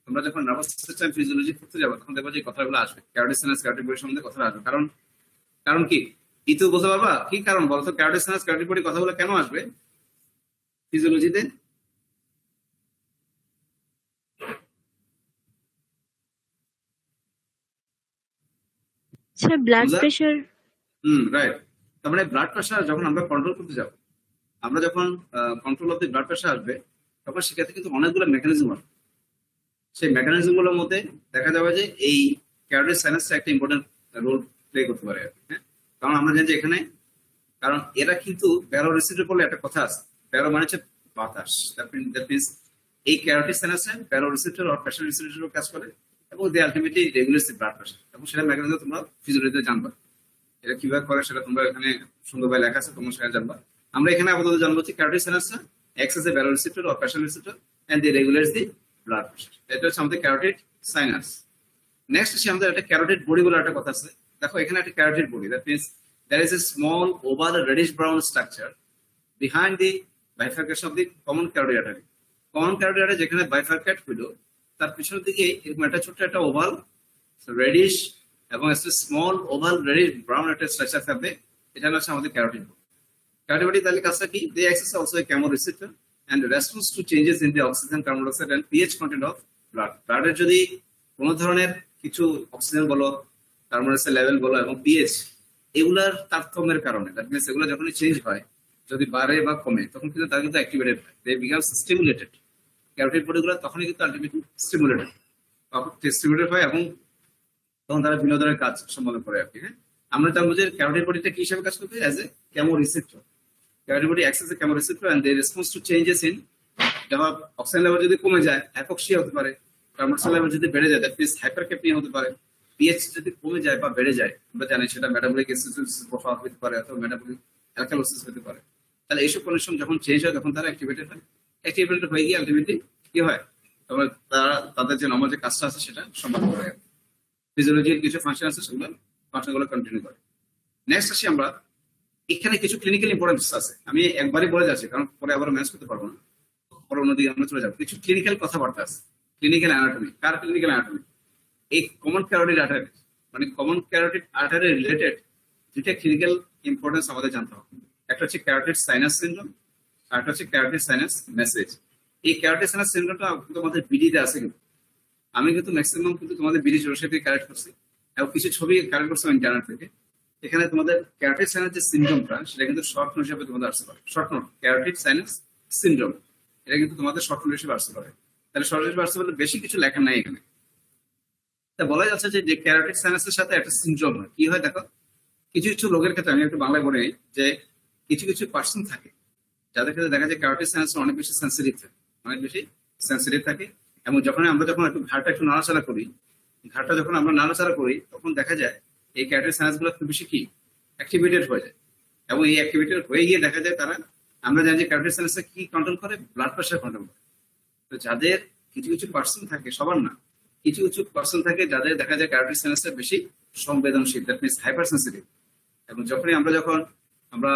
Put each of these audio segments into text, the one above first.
তোমরা যখন nervous system physiology পড়তে যাবে তখন দেখবে যে কথাগুলো আসবে, ক্যারোটিড সাইনাস ক্যারোটিড বডি সম্বন্ধে কথা আসবে। কারণ কারণ কি ইতু বলতে পারবা কি কারণ বলতো ক্যারোটিড সাইনাস ক্যারোটিড বডি কথাগুলো কেন আসবে ফিজিওলজিতে? Sir blood pressure. রাইট। তার মানে ব্লাড প্রেশার যখন আমরা কন্ট্রোল করতে যাব, আমরা যখন control of the blood pressure আসবে তখন সেক্ষেত্রে কিন্তু অনেকগুলো মেকানিজম আছে। সেই মেকানিজম গুলোর মধ্যে দেখা যাবে যে এই ক্যারোটিড সাইনাসটা একটা ইম্পর্টেন্ট রোল প্লে করতে পারে আর কি, হ্যাঁ। কারণ আমরা জানি যে এখানে কারণ এরা কিন্তু ব্যারো রিসিপ্টর বলে একটা কথা আছে, ব্যারো মানে হচ্ছে বাতাস, দ্যাট মিনস এই ক্যারোটিড সাইনাসে ব্যারো রিসিপ্টর আর প্রেশার রিসিপ্টর কাজ করে এবং দে আলটিমেটলি রেগুলেটস দি ব্লাড প্রেশার, এবং সেটা মেকানিজম তোমরা ফিজিওলজিতে জানবা। এটা কিভাবে করে সেটা তোমরা এখানে সুন্দরভাবে লেখা আছে, তোমরা সেটা জানবা। আমরা এখানে আপাতত জানবো যে carotid সাইনাসটা acts as a baroreceptor or pressure receptor and they regulates the blood pressure. এটা হচ্ছে আমাদের ক্যারোটিড সাইনাস। নেক্সট হচ্ছে আমাদের একটা ক্যারোটিড বডি বলে একটা কথা আছে। দেখো এখানে একটা carotid body, that means there is a small oval reddish brown structure behind the bifurcation of the common carotid artery. Common carotid artery যেখানে বাইফার্কেট হইলো তার পিছনের দিকে এরকম একটা ছোট্ট একটা ওভাল রেডিশ এবং একটা স্মল ওভাল রেডিশ ব্রাউন একটা স্ট্রাকচার থাকবে, এটা হচ্ছে আমাদের ক্যারোটিড বডি। ক্যারোটিড বডি তাহলে কাজটা কি? They access also a chemoreceptor and response to changes in the oxygen, carbon dioxide and pH content of blood. ব্লাডের যদি কোনো ধরনের কিছু অক্সিজেন বলো, কার্বন ডাইঅক্সাইড লেভেল বলো এবং পিএইচ এগুলার তারতম্যের কারণে, দ্যাট মিনস এগুলো যখনই চেঞ্জ হয়, যদি বাড়ে বা কমে তখন কিন্তু তারা কিন্তু অ্যাক্টিভেটেড হয়, দে বিকাম স্টিমুলেটেড। ক্যারোটিড বডিগুলো তখনই কিন্তু আলটিমেটলি স্টিমুলেটেড হয় এবং তখন তারা বিনোদনের কাজ সম্পাদন করে আর কি, হ্যাঁ। আমরা জানবো যে ক্যারোটিড বডিটা কি হিসেবে কাজ করবে? As a chemoreceptor. Carotid body acts as a chemoreceptor and they response to changes in, যেমন অক্সিজেন লেভেল যদি কমে যায় হাইপক্সিয়া হতে পারে, কার্বন ডাইঅক্সাইড লেভেল যদি বেড়ে যায় দ্যাট মিনস হাইপারক্যাপনিয়া হতে পারে, পিএইচ যদি কমে যায় বা বেড়ে যায় আমরা জানি সেটা মেটাবলিক অ্যাসিডোসিস প্রভাব হতে পারে অথবা মেটাবলিক অ্যালকালোসিস হতে পারে। তাহলে এইসব কন্ডিশন যখন চেঞ্জ হয় তখন তারা অ্যাক্টিভেটেড হয়, অ্যাক্টিভেটেড হয়ে গিয়ে আলটিমেটলি কি হয়, তবে তারা তাদের যে নর্মাল যে কাজটা আছে সেটা সম্পাদন করে। ফিজিওলজির কিছু ফাংশন আছে সেগুলো ফাংশনগুলো কন্টিনিউ করে। নেক্সট আসি আমরা, এখানে কিছু ক্লিনিক্যাল ইম্পর্টেন্স আছে, আমি একবারই বলে যাচ্ছি কারণ পরে আবার ম্যানেজ করতে পারবো না, পরে অন্যদিকে আমরা চলে যাবো। কিছু ক্লিনিক্যাল কথাবার্তা আছে, ক্লিনিক্যাল অ্যানাটমি। কার ক্লিনিক্যাল অ্যানাটমি? এই কমন ক্যারোটিড আর্টারি, মানে কমন ক্যারোটিড আর্টারি রিলেটেড দুইটা ক্লিনিক্যাল ইম্পর্টেন্স আমাদের জানতে হবে। একটা হচ্ছে ক্যারোটিড সাইনাস সিনড্রোম আর একটা হচ্ছে ক্যারোটিড সাইনাস মেসেজ। এই ক্যারোটিড সাইনাস সিনড্রোমটা কিন্তু আমাদের বিডিতে আছে, কিন্তু আমি কিন্তু ম্যাক্সিমাম কিন্তু তোমাদের বিডি জোরসে থেকে কালেক্ট করছি এবং কিছু ছবি কালেক্ট করছি ইন্টারনেট থেকে। এখানে তোমাদের ক্যারোটিড সাইনাস যে সিনড্রোমটা সেটা কিন্তু শর্ট নোট হিসেবে তোমাদের আসতে পারে, short note carotid sinus syndrome, এটা কিন্তু তোমাদের শর্ট নোট হিসেবে আসতে পারে। তাহলে শর্ট নোট হিসেবে আসতে পারলে বেশি কিছু লেখা নাই এখানে। তা বলা যাচ্ছে যে ক্যারোটিড সাইনাসের সাথে একটা সিনড্রোম হয়। কি হয় দেখো, কিছু কিছু লোকের ক্ষেত্রে, আমি একটু বাংলায় বলে নিই, যে কিছু কিছু পার্সন থাকে যাদের ক্ষেত্রে দেখা যায় ক্যারোটিড সাইনাস অনেক বেশি সেন্সিটিভ থাকে, অনেক বেশি সেন্সিটিভ থাকে। এবং যখন আমরা একটু ঘাড়টা একটু নাড়াচাড়া করি, ঘাড়টা যখন আমরা নাড়াচাড়া করি তখন দেখা যায় এই ক্যারোটিড সাইনাস গুলো খুব বেশি কি অ্যাক্টিভেটেড হয়ে যায়। এবং এই অ্যাক্টিভেটেড হয়ে গিয়ে দেখা যায় তারা, আমরা জানি যে ক্যারোটিড সাইনাস কি কন্ট্রোল করে? ব্লাড প্রেশার কন্ট্রোল করে। তো যাদের কিছু কিছু পার্সন থাকে, সবার না, কিছু কিছু পার্সন থাকে যাদের দেখা যায় ক্যারোটিড সাইনাসটা বেশি সংবেদনশীল, দ্যাট মিনস হাইপার সেন্সিটিভ। এবং যখনই আমরা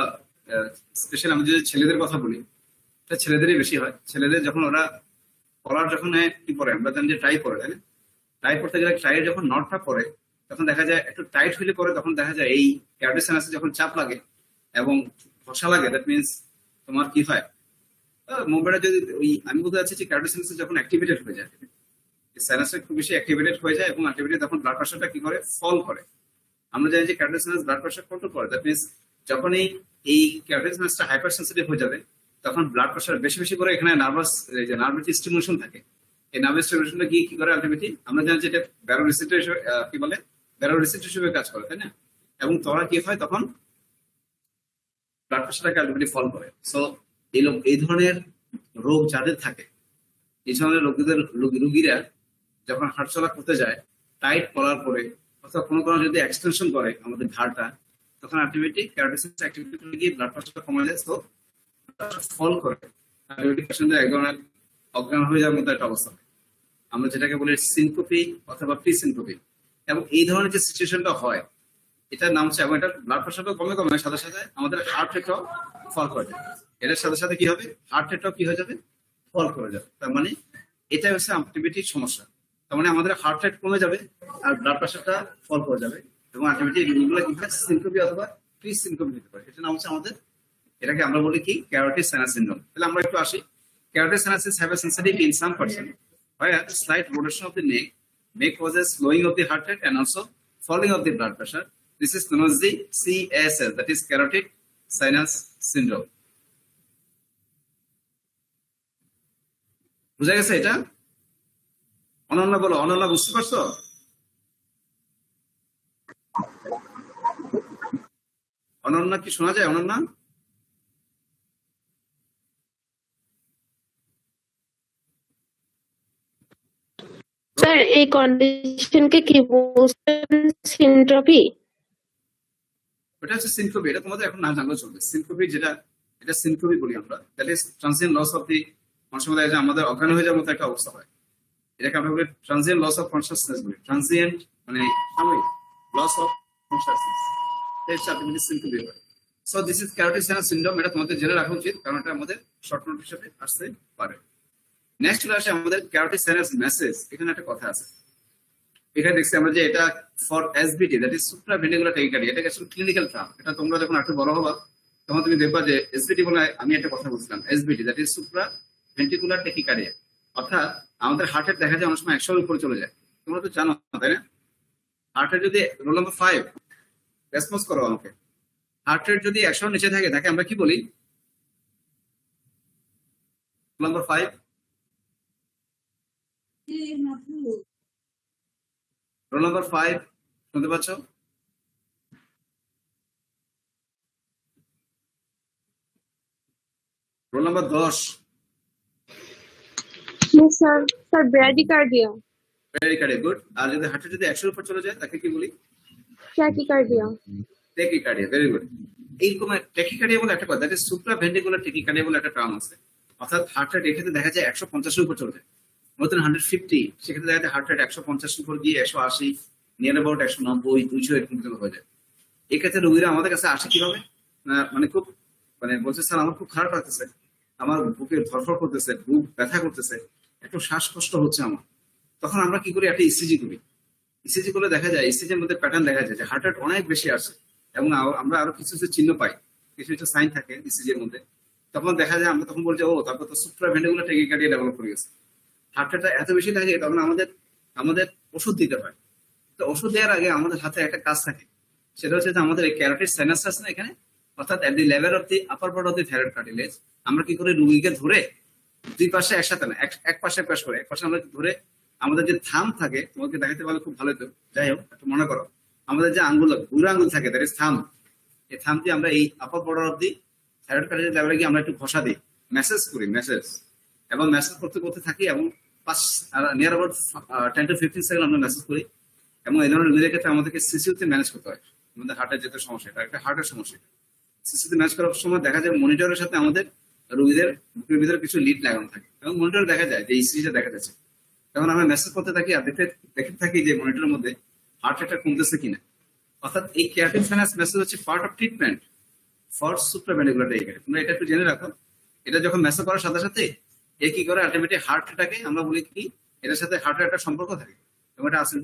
স্পেশালি আমরা যদি ছেলেদের কথা বলি, এটা ছেলেদেরই বেশি হয়। ছেলেদের যখন ওরা কলার যখন কি পরে, আমরা জানি যে টাই পরে, তাই না? টাই পড়তে গেলে টাইয়ের যখন নটটা পরে তখন দেখা যায় একটু টাইট হইলে পরে তখন দেখা যায় এই ক্যারোটিড সাইনাসে যখন চাপ লাগে এবং ঘষা লাগে, দ্যাট মিনস তোমার কি হয়, মোবাইলটা যদি ওই আমি বলতে চাচ্ছি যে ক্যারোটিড সাইনাস যখন অ্যাক্টিভেটেড হয়ে যায়, সাইনাসটা খুব বেশি অ্যাক্টিভেটেড হয়ে যায় এবং অ্যাক্টিভেটেড তখন ব্লাড প্রেশারটা কি করে? ফল করে। আমরা জানি যে carotid sinus blood pressure control করে, দ্যাট মিনস যখনই এই ক্যারোটিড সাইনাসটা হাইপার সেন্সিটিভ হয়ে যাবে তখন ব্লাড প্রেশার বেশি বেশি করে এখানে নার্ভাস যে নার্ভের যে স্টিমুলেশন থাকে, এই নার্ভাস স্টিমুলেশনটা কি করে আলটিমেটলি আমরা জানি যে এটা ব্যারো রিসেপ্টর কি বলে, ব্যারো রিসেপ্টর হিসেবে কাজ করে, তাই না? এবং তোরা কি হয় তখন ব্লাড প্রেশারটাকে আলটিমেটলি ফল করে। সো এই ধরনের রোগ যাদের থাকে, এই ধরনের রোগীরা যখন হাঁটাচলা করতে যায় টাইট করার পরে অথবা কোনো যদি এক্সটেনশন করে আমাদের ঘাড়টা, তখন আলটিমেটলি ক্যারোটিড সাইনাস অ্যাক্টিভিটি করে গিয়ে ব্লাড প্রেশারটা কমে যায়, তো ফল করে এক ধরনের অজ্ঞান হয়ে যাওয়ার মতো একটা অবস্থা, আমরা যেটাকে বলি সিনকোপি অথবা প্রি সিনকোপি। এবং এই ধরনের যে সিচুয়েশনটা হয় এটার নাম হচ্ছে, এবং এটা ব্লাড প্রেশারটা কমে কমে সাথে সাথে আমাদের হার্ট রেটটাও ফল করে যাবে। এটার সাথে সাথে কি হবে? হার্ট রেটটাও কি হয়ে যাবে? ফল করে যাবে। তার মানে এটা হচ্ছে আলটিমেটলি সমস্যা। তার মানে আমাদের হার্ট রেট কমে যাবে আর ব্লাড প্রেশারটা ফল করে যাবে এবং আলটিমেটলি রোগীগুলো কি হয় সিনকোপি অথবা প্রি সিনকোপি হতে পারে। এটা নাম হচ্ছে আমাদের, এটাকে আমরা বলি কি ক্যারোটিড সাইনাস সিনড্রোম। তাহলে আমরা একটু আসি। Carotid sinuses have a sensitivity in some person, where slight rotation of the neck may cause a slowing of the heart rate and also falling of the blood pressure. This is known as the CSS, that is carotid sinus syndrome. বুঝা গেছে এটা? অনন্যা বলো, অনন্যা বুঝতে পারছো? অনন্যা কি শোনা যায়? Ananya sir এই কন্ডিশনকে কি বলছেন? সিনট্রপি? এটা হচ্ছে সিনকোপি। এটা তোমাদের এখন না জানলেও চলবে। সিনকোপি যেটা, এটা সিনকোপি বলি আমরা, that is transient loss of the, অনেক সময় যে আমাদের অজ্ঞান হয়ে যাওয়ার মতো একটা অবস্থা হয়, এটাকে আমরা বলি ট্রানজিয়েন্ট লস অফ কনসিয়াসনেস বলি। ট্রানজিয়েন্ট মানে সাময়িক লস অফ কনসিয়াসনেস, এটা আলটিমেটলি সিনকোপি হয়। So this is carotid sinus syndrome. এটা তোমাদের জেনে রাখা উচিত, কারণ এটা আমাদের শর্ট নোট হিসেবে আসতে পারে। নেক্সট চলে আসে আমাদের ক্যারোটিড সাইনাস মেসেজ। এখানে একটা কথা আছে, এখানে দেখছি আমরা যে এটা for SBT, that is supraventricular tachycardia. এটা আসলে ক্লিনিক্যাল টার্ম। এটা তোমরা যখন একটু বড় হবা তখন তুমি দেখবা যে এসবিটি বলে আমি একটা কথা বলছিলাম, SBT that is supraventricular tachycardia. অর্থাৎ আমাদের হার্টের দেখা যায় অনেক সময় 100 উপরে চলে যায়। তোমরা তো জানো তাই না? হার্টের যদি রোল নাম্বার 5 রেসপন্স করো আমাকে, হার্টের যদি 100 নিচে থাকে তাকে আমরা কি বলি? রোল নাম্বার 5 রোল নাম্বার 5 শুনতে পাচ্ছ? Roll number 10 sir sir bradycardia. Bradycardia, good. আর যদি হার্টের যদি 100 উপর চলে যায় তাকে কি বলি? ট্যাকিকার্ডিয়া। Tachycardia, very good. এইরকম ট্যাকিকার্ডিয়া বলে একটা কথা, দ্যাট ইজ সুপ্রাভেন্ট্রিকুলার ট্যাকিকার্ডিয়া বলে একটা টার্ম আছে। অর্থাৎ হার্ট রেট এক্ষেত্রে দেখা যায় 150 এর উপর চলে যায়, মতন 150, সেক্ষেত্রে দেখা যায় হার্ট রেট 150 উপর গিয়ে 180, নিয়ার অ্যাবাউট 190, 200 এরকম হয়ে যায়। এক্ষেত্রে রোগীরা আমাদের কাছে আসে কিভাবে? মানে খুব মানে বলছে স্যার আমার খুব খারাপ লাগতেছে, আমার বুকে ধরফর করতেছে, বুক ব্যথা করতেছে, একটু শ্বাসকষ্ট হচ্ছে আমার। তখন আমরা কি করি? একটা ইসিজি করি। ইসিজি করলে দেখা যায়, ইসিজির মধ্যে প্যাটার্ন দেখা যায় যে হার্ট রেট অনেক বেশি আসে এবং আমরা আরো কিছু কিছু চিহ্ন পাই, কিছু কিছু সাইন থাকে ইসিজির মধ্যে। তখন দেখা যায়, আমরা তখন বলছি ও তারপর তো সুপ্রাভেন্ট্রিকুলার ট্যাকিকার্ডিয়া ডেভেলপ করে গেছে। হার্ট রেটটা এত বেশি থাকে তখন আমাদের ওষুধ দিতে হয়। তো ওষুধ দেওয়ার আগে আমাদের হাতে একটা কাজ থাকে, সেটা হচ্ছে যে আমাদের এই ক্যারোটিড সাইনাস আছে না এখানে, অর্থাৎ at the level of the upper part of the thyroid cartilage, আমরা কি করে রুগীকে ধরে দুই পাশে একসাথে না, এক পাশে প্রেস করে, এক পাশে আমরা ধরে আমাদের যে থাম থাকে, তোমাকে দেখাতে পারলে খুব ভালো হতো। যাই হোক, একটু মনে করো আমাদের যে আঙ্গুল, বুড়ো আঙ্গুল থাকে, দ্যাট ইজ থাম। এই থাম দিয়ে আমরা এই upper border of the thyroid cartilage লেভেলে গিয়ে আমরা একটু ঘষা দিই, মেসেজ করি, মেসেজ এবং মেসেজ করতে করতে থাকি এবং নিয়ার অ্যাবাউট 10 to 15 সেকেন্ড আমরা মেসেজ করি। এবং এই ধরনের রোগীদের ক্ষেত্রে আমাদেরকে সিসিউতে ম্যানেজ করতে হয়। আমাদের হার্টের যেতে সমস্যা, এটা একটা হার্টের সমস্যা। সিসিউতে ম্যানেজ করার সময় দেখা যায় মনিটরের সাথে আমাদের রোগীদের বুকের ভিতরে কিছু লিড লাগানো থাকে এবং মনিটরে দেখা যায় যে ইসিজিটা দেখা যাচ্ছে। তখন আমরা মেসেজ করতে থাকি আর দেখতে থাকি যে মনিটরের মধ্যে হার্ট রেটটা কমতেছে কিনা। অর্থাৎ এই ক্যারোটিড সাইনাস মেসেজ হচ্ছে part of treatment for supraventricular tachycardia. তোমরা এটা একটু জেনে রাখো। এটা যখন মেসেজ করার সাথে সাথে এ কি করে আলটিমেটলি হার্টটাকে আমরা বলি কি এটার সাথে হার্টের একটা সম্পর্ক থাকে এবং এটা আসলে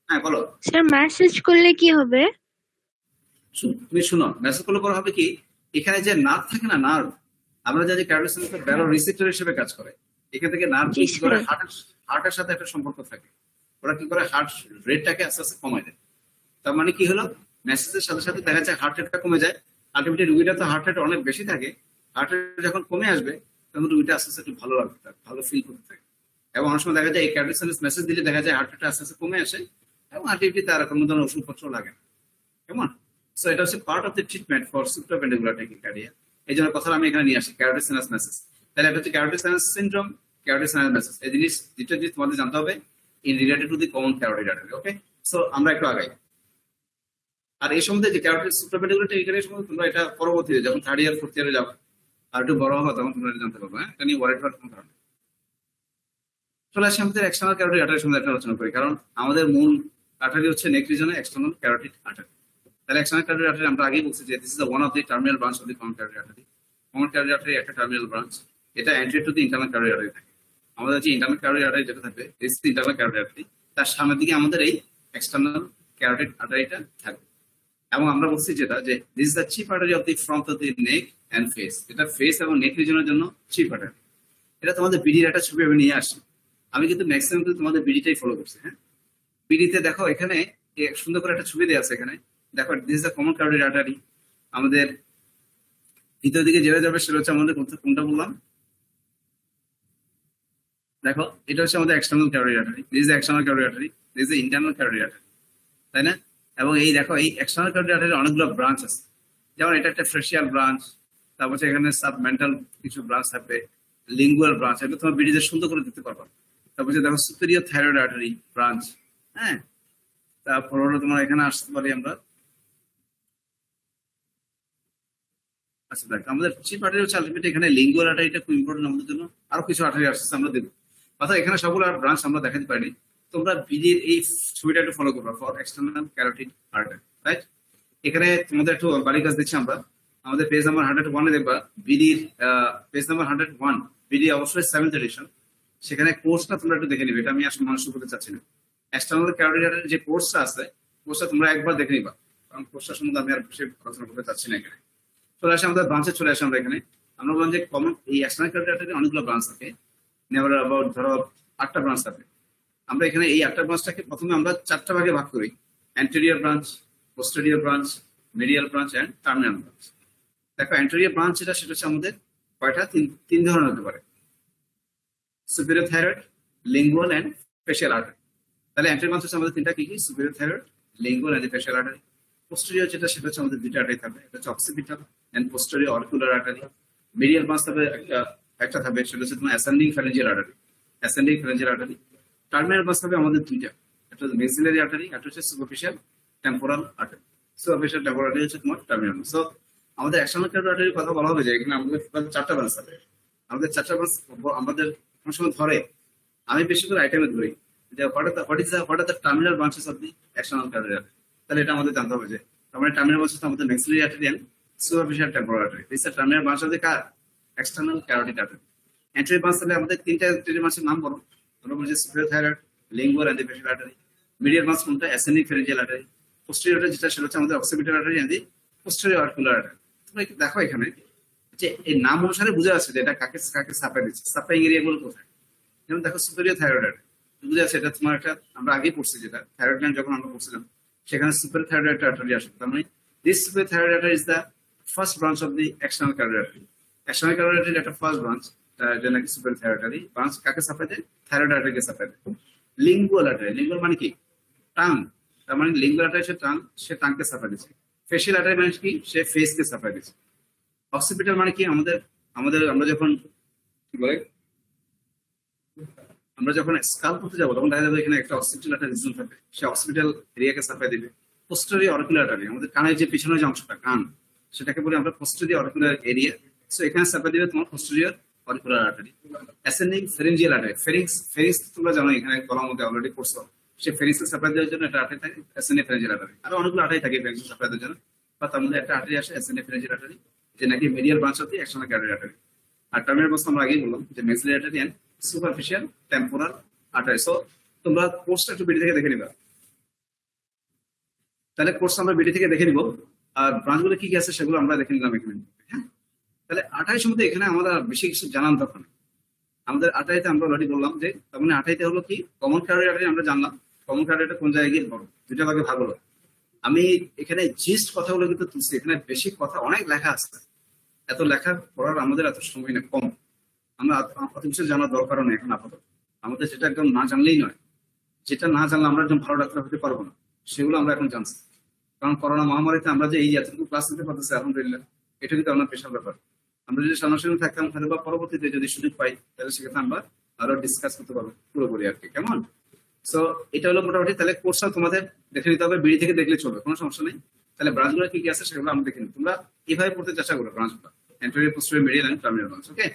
হ্যাঁ বলো স্যার মেসেজ করলে কি হবে? তুমি শুনো, মেসেজ করলে পরে হবে কি, এখানে যে নার্ভ থাকে না, নার্ভ, আমরা জানি ক্যারোটিড সাইনাস ব্যারো রিসেপ্টর হিসেবে কাজ করে। এখান থেকে নার্ভ কি করে হার্টের সাথে একটা সম্পর্ক থাকে, ওরা কি করে হার্ট রেটটাকে আস্তে আস্তে কমায় দেয়। তার মানে কি হলো, মেসেজের সাথে সাথে দেখা যায় হার্ট রেটটা কমে যায়। আলটিমেটলি রুগীটা তো হার্ট রেট অনেক বেশি থাকে, হার্ট রেট যখন কমে আসবে তখন রুগীটা আস্তে আস্তে একটু ভালো লাগবে, ভালো ফিল করতে থাকে। এবং অনেক সময় দেখা যায় এই ক্যারোটিড সাইনাস মেসেজ দিলে দেখা যায় হার্ট রেটটা আস্তে আস্তে কমে আসে এবং আলটিমেটলি তার কোনো ধরনের ওষুধপত্র লাগে না। কেমন? সো এটা হচ্ছে part of the treatment for supraventricular tachycardia. এই জন্য কথা আমি এখানে নিয়ে আসি ক্যারোটিড সাইনাস মেসেজ। তাহলে এটা হচ্ছে carotid sinus syndrome, carotid sinus message. এই দুটো জিনিস তোমাদের জানতে হবে in related to the common carotid artery. Okay, so আমরা একটু আগাই। আর এই সম্বন্ধে যে ক্যারোটিড সুপ্রাভেন্ট্রিকুলার ট্যাকিকার্ডিয়া সম্বন্ধে তোমরা এটা পরবর্তীতে যখন 3rd ইয়ার 4th ইয়ারে যাবে আর একটু বড় হবে তখন তোমরা এটা জানতে পারবে। হ্যাঁ, এটা নিয়ে ওয়ারিড হওয়ার কোনো কারণ নেই। চলে আসি আমাদের এক্সটার্নাল ক্যারোটিড আর্টারি সম্বন্ধে একটা আলোচনা করি, কারণ আমাদের মূল আর্টারি হচ্ছে নেক রিজনে এক্সটার্নাল ক্যারোটিড আর্টারি। তাহলে এক্সটার্নাল ক্যারোটিড আর্টারি আমরা আগেই বলছি যে this is one of the terminal branch of the common carotid artery. Common carotid artery একটা টার্মিনাল ব্রাঞ্চ, এটা entry to the internal carotid artery থাকে। আমাদের যে ইন্টারনাল ক্যারোটিড আর্টারি যেটা থাকবে, ইন্টারনাল ক্যারোটিড আর্টারি, তার সামনের দিকে আমাদের এই এক্সটার্নাল ক্যারোটিড আর্টারিটা থাকবে। এবং আমরা বলছি যেটা যে this is the chief artery of the front of the neck and face. এটা ফেস এবং নেক রিজনের জন্য চিপ আর্টারি। এটা তোমাদের বিডির একটা ছবি আমি নিয়ে আসি। আমি কিন্তু ম্যাক্সিমাম কিন্তু তোমাদের বিডিটাই ফলো করছি। হ্যাঁ, বিডিতে দেখো এখানে সুন্দর করে একটা ছবি দেওয়া আছে। এখানে দেখো this is the common carotid artery. আমাদের ভিতর দিকে যেটা যাবে সেটা হচ্ছে আমাদের কোনটা বললাম, দেখো এটা হচ্ছে আমাদের external carotid artery. This is external carotid artery, this is internal carotid artery, তাই না? এবং এই দেখো এই এক্সটার্নাল ক্যারোটিড আর্টারির অনেকগুলো ব্রাঞ্চ আছে। যেমন এটা একটা ফেসিয়াল ব্রাঞ্চ, তারপর এখানে সাবমেন্টাল কিছু ব্রাঞ্চ থাকবে, লিঙ্গুয়াল ব্রাঞ্চ, এটা তোমার বিডিতে সুন্দর করে দিতে পারবা। তারপর দেখো সুপিরিয়র থাইরয়েড আর্টারি ব্রাঞ্চ। হ্যাঁ, তারপর হলো তোমার এখানে আসতে পারি আমরা। আচ্ছা দেখ, আমাদের চিপ আর্টারি হচ্ছে আলটিমেটলি এখানে লিঙ্গুয়াল আর্টারিটা খুব ইম্পর্টেন্ট আমাদের জন্য। আরো কিছু আর্টারি আসছে আমরা দেখবো, অর্থাৎ এখানে সবগুলো ব্রাঞ্চ আমরা দেখাতে পারিনি। তোমরা বিডির এই ছবিটা একটু ফলো করবা for external carotid artery, right? এখানে তোমাদের একটু বাড়ি কাজ দিচ্ছি আমরা। আমাদের পেজ নাম্বার 101 এ দেখবা বিডির পেজ নাম্বার 101, বিডি অবশ্যই 7th এডিশন। সেখানে কোর্সটা তোমরা একটু দেখে নিবে, এটা আমি আসলে মানুষ করতে চাচ্ছি না। এক্সটার্নাল ক্যারোটিড আর্টারি যে কোর্সটা আছে, কোর্সটা তোমরা একবার দেখে নিবা, কারণ কোর্সটা সম্বন্ধে আমি আর বেশি আলোচনা করতে চাচ্ছি না। এখানে চলে আসে আমাদের ব্রাঞ্চে, চলে আসে আমরা এখানে। আমরা বললাম যে কমন এই এক্সটার্নাল ক্যারোটিড আর্টারির অনেকগুলো ব্রাঞ্চ থাকে, নেভার অ্যাবাউট ধরো 8টা ব্রাঞ্চ থাকে। আমরা এখানে এই 8টা ব্রাঞ্চটাকে প্রথমে আমরা 4টা ভাগে ভাগ করি: anterior branch, posterior branch, medial branch and terminal branch. দেখো অ্যান্টেরিয়র ব্রাঞ্চ যেটা, সেটা হচ্ছে আমাদের কয়টা, তিন ধরনের হতে পারে: superior thyroid, lingual and facial artery. তাহলে অ্যান্টেরিয়র ব্রাঞ্চ হচ্ছে আমাদের তিনটা, কি কি? Superior thyroid, lingual and facial artery. Posterior যেটা, সেটা হচ্ছে আমাদের দুইটা আর্টারি থাকবে, এটা হচ্ছে occipital and posterior auricular artery. Medial branch থাকবে একটা থাকবে, সেটা হচ্ছে তোমার ascending pharyngeal artery, ascending pharyngeal artery. Terminal branch থাকবে আমাদের দুইটা, একটা হচ্ছে মেক্সিলারি আর্টারি, একটা হচ্ছে superficial temporal artery. Superficial temporal artery হচ্ছে তোমার টার্মিনাল। সো আমাদের এক্সটার্নাল ক্যারোটিড আর্টারির কথা বলা হবে যে এখানে আমাদের 4টা ব্রাঞ্চ থাকবে। আমাদের 4টা ব্রাঞ্চ আমাদের অনেক সময় ধরে, আমি বেশি করে আইটেমে ধরি যে what are the terminal branches of the external carotid artery. তাহলে এটা আমাদের জানতে হবে যে আমাদের টার্মিনাল ব্রাঞ্চ হচ্ছে আমাদের maxillary artery and superficial temporal artery. This are terminal branch of the কার? External carotid artery. Anterior branch তাহলে আমাদের তিনটা অ্যান্টেরিয়র ব্রাঞ্চের নাম বলো। আমরা বলছি superior thyroid, lingual and facial artery. Medial branch কোনটা? Ascending pharyngeal artery. পোস্টেরিয়র যেটা, সেটা হচ্ছে আমাদের occipital artery and the posterior auricular artery. তোমরা দেখো এখানে যে এই নাম অনুসারে বোঝা যাচ্ছে যে এটা কাকে কাকে সাপ্লাই দিচ্ছে, সাপ্লাইং এরিয়া গুলো কোথায়। যেমন দেখো সুপিরিয়র থাইরয়েড আর্টারি বুঝা যাচ্ছে, এটা তোমার একটা আমরা আগেই পড়ছি, যেটা থাইরয়েড গ্ল্যান্ড যখন আমরা পড়ছিলাম সেখানে সুপিরিয়র থাইরয়েড আর্টারি আসে। তার মানে this superior thyroid artery is the first branch of the external carotid artery. External carotid artery একটা ফার্স্ট ব্রাঞ্চ, এটা নাকি সুপিরিয়র থাইরয়েড আর্টারি ব্রাঞ্চ কাকে সাপ্লাই দেয়? থাইরয়েড আর্টারিকে সাপ্লাই দেয়। লিঙ্গুয়াল আর্টারি, লিঙ্গুয়াল মানে কি? টাং। তার মানে লিঙ্গুয়াল আর্টারি সে টাং, সে টাংকে সাপ্লাই দিচ্ছে। ফেশিয়াল আর্টারি মানে কি? সে ফেসকে সাপ্লাই দিচ্ছে। অক্সিপিটাল মানে কি? আমাদের আমাদের আমরা যখন কি বলে, আমরা যখন স্কাল করতে যাবো তখন দেখা যাবে এখানে একটা অক্সিপিটাল একটা রিজন থাকবে, সে অক্সিপিটাল এরিয়াকে সাপ্লাই দিবে। পোস্টেরিয়র অরিকুলার আর্টারি, আমাদের কানের যে পিছনের যে অংশটা, কান, সেটাকে বলি আমরা পোস্টেরিয়র অরিকুলার এরিয়া। সো এখানে সাপ্লাই দিবে তোমার posterior auricular artery. Ascending pharyngeal artery, ফেরিংস তোমরা জানো এখানে গলার মধ্যে অলরেডি পড়ছো, সে ফেরিংসকে সাপ্লাই দেওয়ার জন্য একটা আর্টারি থাকে, অ্যাসেন্ডিং ফেরেঞ্জিয়াল আর্টারি। আরো অনেকগুলো আর্টারি থাকে ফেরিংস সাপ্লাই দেওয়ার জন্য, বা তার মধ্যে একটা আর্টারি আসে অ্যাসেন্ডিং ফেরেঞ্জিয়াল আর্টারি, যে নাকি medial branch of the external carotid artery. আর টার্মিনাল ব্রাঞ্চ আমরা আগেই বললাম যে maxillary artery and superficial temporal artery. So তোমরা কোর্সটা একটু বিডি থেকে দেখে নিবা। তাহলে কোর্স আমরা বিডি থেকে দেখে নিব, আর ব্রাঞ্চগুলো কি কি আছে সেগুলো আমরা দেখে নিলাম এখানে। হ্যাঁ, তাহলে আটাই সম্বন্ধে এখানে আমরা বেশি কিছু জানার দরকার নেই। আমাদের আটাইতে আমরা অলরেডি বললাম যে তার মানে আটাইতে হলো কি, কমন ক্যারোটিড আর্টারি আমরা জানলাম। কমন ক্যারোটিড কোন জায়গায় গিয়ে বড়, দুটা ভাগে ভাগ হলো। আমি এখানে জিস্ট কথাগুলো কিন্তু তুলছি, এখানে বেশি কথা অনেক লেখা আছে, এত লেখা পড়ার আমাদের এত সময় না, কম। আমরা অত কিছু জানার দরকারও নেই এখন আপাতত। আমাদের যেটা একদম না জানলেই নয়, যেটা না জানলে আমরা একজন ভালো ডাক্তার হতে পারবো না, সেগুলো আমরা এখন জানছি। কারণ করোনা মহামারীতে আমরা যে এই এতটুকু ক্লাস নিতে পারতেছি আলহামদুলিল্লাহ, এটা কিন্তু আমার পেশার ব্যাপার। আমরা যদি সামনাসামনি থাকতাম তাহলে বা পরবর্তীতে যদি সুযোগ পাই, তাহলে সেক্ষেত্রে আমরা আরো ডিসকাস করতে পারবো পুরোপুরি আর কি, কেমন? সো এটা হলো মোটামুটি। তাহলে কোর্সটা তোমাদের দেখে নিতে হবে, বিডি থেকে দেখলে চলবে, কোনো সমস্যা নেই। তাহলে ব্রাঞ্চগুলো কি কি আছে সেগুলো আমরা দেখে নিই। তোমরা এইভাবে পড়তে চেষ্টা করো ব্রাঞ্চগুলো, anterior, posterior, medial and terminal branch. Okay,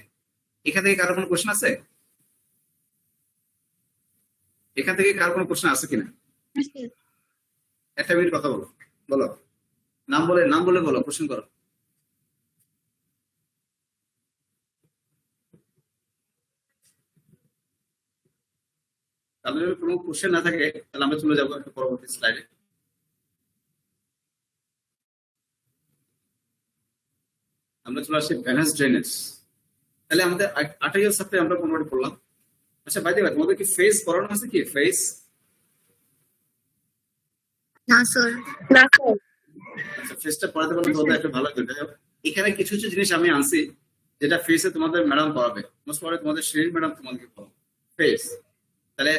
এখান থেকে কারো কোনো কোশ্চেন আছে? এখান থেকে কারো কোনো কোশ্চেন আছে কিনা? একটা মিনিট কথা বলো, বলো নাম বলে বলো, কোশ্চেন করো। তাহলে যদি কোনো কোশ্চেন না থাকে তাহলে আমরা চলে যাবো একটা পরবর্তী স্লাইডে। আমরা চলে আসছি ভেনাস ড্রেনেজ। তাহলে আমাদের আর্টেরিয়াল সাপ্লাই আমরা কনভার্ট করলাম। আচ্ছা বাইরে তোমাদের কি ফেস করানো আছে কি ফেস? না স্যার। না স্যার। আচ্ছা ফেসটা পড়াতে পারলে তোমাদের একটু ভালো হবে। এখানে কিছু কিছু জিনিস আমি আনছি যেটা ফেসে তোমাদের ম্যাডাম পড়াবে, মোস্ট প্রবাবলি তোমাদের শিরিন ম্যাডাম তোমাদেরকে পড়াবে ফেস। তাহলে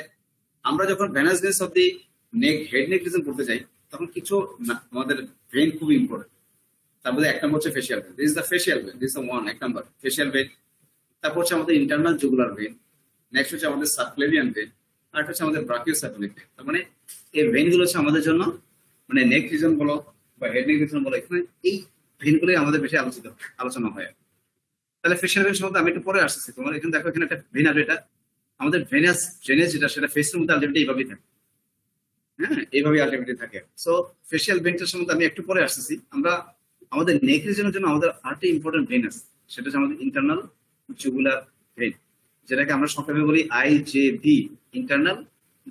আমরা যখন venous drainage of the neck head neck region করতে যাই তখন কিছু আমাদের ভেন খুব ইম্পর্টেন্ট। তার মধ্যে এক নম্বর হচ্ছে facial vein, this is the facial vein, this is the one, এক নম্বর ফেশিয়াল ভেন। তারপর হচ্ছে আমাদের ইন্টারনাল জুগুলার ভেন, নেক্সট হচ্ছে আমাদের সাবক্লেভিয়ান ভেন, আর হচ্ছে আমাদের ব্রাকিওসেফালিক ভেন। তার মানে এই ভেন গুলো হচ্ছে আমাদের জন্য মানে নেক রিজন বলো বা হেড নেক রিজন বলো, এখানে এই ভেন গুলোই আমাদের বেশি আলোচনা হয়। তাহলে ফেশিয়াল ভেন সম্বন্ধে আমি একটু পরে আসতেছি। তোমার এখানে দেখো এখানে একটা ভেন আছে, এটা আমাদের ভেনাস ড্রেনেজ যেটা সেটা ফেসের মধ্যে আলটিমেটলি এইভাবেই থাকে। হ্যাঁ এইভাবেই আলটিমেটলি থাকে। সো ফেশিয়াল ভেনটার সম্বন্ধে আমি একটু পরে আসতেছি। আমরা আমাদের নেক রিজনের জন্য আমাদের আরেকটা ইম্পর্টেন্ট ভেন আছে, সেটা হচ্ছে আমাদের ইন্টারনাল জুগুলার ভেন, যেটাকে আমরা সংক্ষেপে বলি IJV, ইন্টারনাল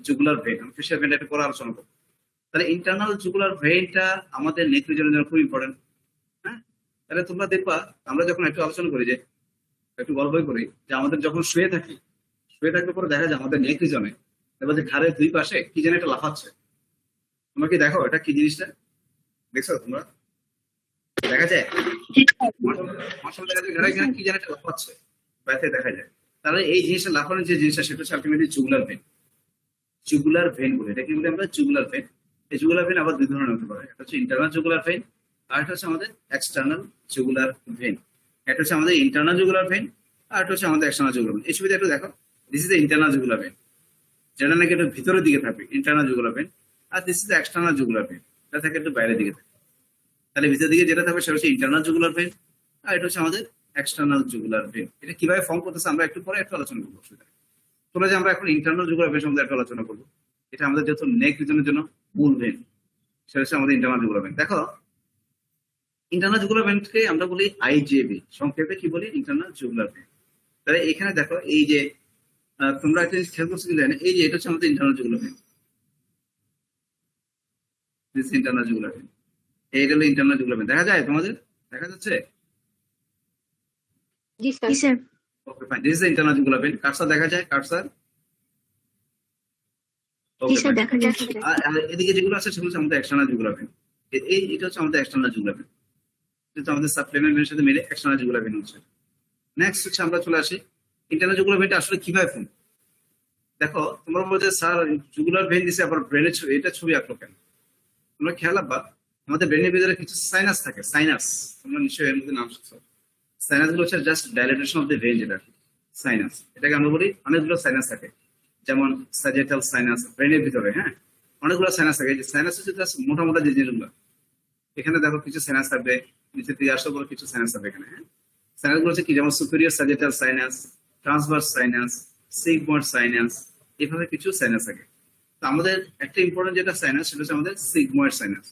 জুগুলার ভেন। আমি ফেশিয়াল ভেনটা একটু পরে আলোচনা করবো। তাহলে ইন্টারনাল জুগুলার ভেনটা আমাদের নেক রিজনের জন্য খুব ইম্পর্টেন্ট। হ্যাঁ তাহলে তোমরা দেখবা আমরা যখন একটু আলোচনা করি যে একটু গল্পই করি যে আমাদের যখন শুয়ে থাকি, শুয়ে থাকলে পরে দেখা যায় আমাদের নেক রিজনে এবার যে ঘাড়ের দুই পাশে কি যেন একটা লাফাচ্ছে। তোমরা কি দেখো এটা কি জিনিসটা? দেখছো তোমরা? দেখা যায় মাঝে দেখা যায় ঘাড়ে কি যেন একটা লাফাচ্ছে, ব্যথা দেখা যায়। তাহলে এই জিনিসটা লাফানোর যে জিনিসটা সেটা হচ্ছে ultimately jugular vein. Jugular vein বলে এটা কি বলি আমরা? Jugular vein. এই জুগুলার ভেন আবার দুই ধরনের হতে পারে, একটা হচ্ছে ইন্টারনাল জুগুলার ভেন আর একটা হচ্ছে আমাদের এক্সটার্নাল জুগুলার ভেন। একটা হচ্ছে আমাদের ইন্টারনাল জুগুলার ভেন আর একটা হচ্ছে আমাদের এক্সটার্নাল জুগুলার ভেন। এই ছবিটা একটু দেখো, this is the internal jugular vein, যেটা নাকি একটু ভিতরের দিকে থাকবে ইন্টারনাল জুগুলার ভেন, আর this is the external jugular vein, এটা থাকে একটু বাইরের দিকে থাকে। তাহলে ভিতরের দিকে যেটা থাকবে সেটা হচ্ছে ইন্টারনাল জুগুলার ভেন আর এটা হচ্ছে আমাদের এক্সটার্নাল জুগুলার ভেন। এটা কিভাবে ফর্ম করতেছে আমরা একটু পরে একটু আলোচনা করবো। চলে যে আমরা এখন ইন্টারনাল জুগুলার ভেন সম্বন্ধে একটু আলোচনা করবো। এটা আমাদের যেহেতু নেক রিজনের জন্য মূল ভেন, সেটা হচ্ছে আমাদের ইন্টারনাল জুগুলার ভেন। দেখো ইন্টারনাল জুগুলার ভেনকে আমরা বলি IJV, সংক্ষেপে কি বলি? Internal jugular when. তাহলে এখানে দেখো এই যে তোমরা একটা জিনিস খেয়াল করছো কি জানেন, এই যে এটা হচ্ছে আমাদের internal jugular when, internal jugular when, এইটা হলো ইন্টারনাল জুগুলার ভেন। দেখা যায় তোমাদের? দেখা যাচ্ছে? জি sir. Okay fine, this is internal jugular vein. Cursor দেখা যায়? কার্সার জি স্যার দেখা যাচ্ছে। আর এদিকে যেগুলো আছে সেগুলো হচ্ছে আমাদের এক্সটার্নাল জুগুলার ভেন। এই এটা হচ্ছে আমাদের এক্সটার্নাল জুগুলার ভেন, যেটা আমাদের সাপ্লিমেন্ট ভেনের সাথে মিলে এক্সটার্নাল জুগুলার ভেন হচ্ছে। নেক্সট হচ্ছে আমরা চলে আসি ইন্টারনাল জুগুলার ভেনটা আসলে কিভাবে ফর্ম। দেখো তোমরা বলছো স্যার জুগুলার ভেন দিছে আবার ব্রেনের এটা ছবি আঁকলো কেন? তোমরা খেয়াল রাখবা আমাদের ব্রেনের ভিতরে কিছু সাইনাস থাকে। সাইনাস তোমরা নিশ্চয়ই এর মধ্যে নাম শুনছো। সাইনাস গুলো হচ্ছে just dilatation of the vein, যেটা সাইনাস, এটাকে আমরা বলি। অনেকগুলো সাইনাস থাকে, যেমন স্যাজিটাল সাইনাস ব্রেনের ভিতরে। হ্যাঁ অনেকগুলো সাইনাস থাকে। যে সাইনাস হচ্ছে জাস্ট মোটা মোটা যে জিনিসগুলো, এখানে দেখো কিছু সাইনাস থাকবে, নিচে দিয়ে আসলে বলে কিছু সাইনাস থাকবে এখানে। হ্যাঁ সাইনাস গুলো হচ্ছে কি, যেমন superior sagittal sinus, transverse sinus, sigmoid sinus, এভাবে কিছু সাইনাস থাকে। তো আমাদের একটা ইম্পর্টেন্ট যেটা সাইনাস সেটা হচ্ছে আমাদের সিগময়েড সাইনাস।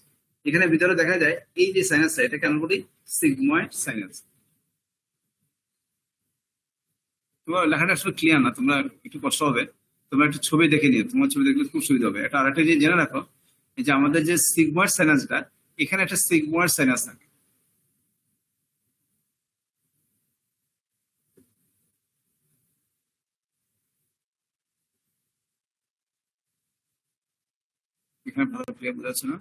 এখানে ভিতরে দেখা যায় এই যে সাইনাসটা, এটাকে আমরা বলি সিগময়েড সাইনাস। তোমার লেখাটা আসলে ক্লিয়ার না, তোমরা একটু কষ্ট হবে, তোমরা একটু ছবি দেখে নিও, তোমার ছবি দেখলে খুব সুবিধা হবে। এটা আরেকটা জিনিস জেনে রাখো, এই যে আমাদের যে সিগময়েড সাইনাসটা, এখানে একটা সিগময়েড সাইনাস থাকে। এখানে ভালো ক্লিয়ার বোঝা যাচ্ছে না?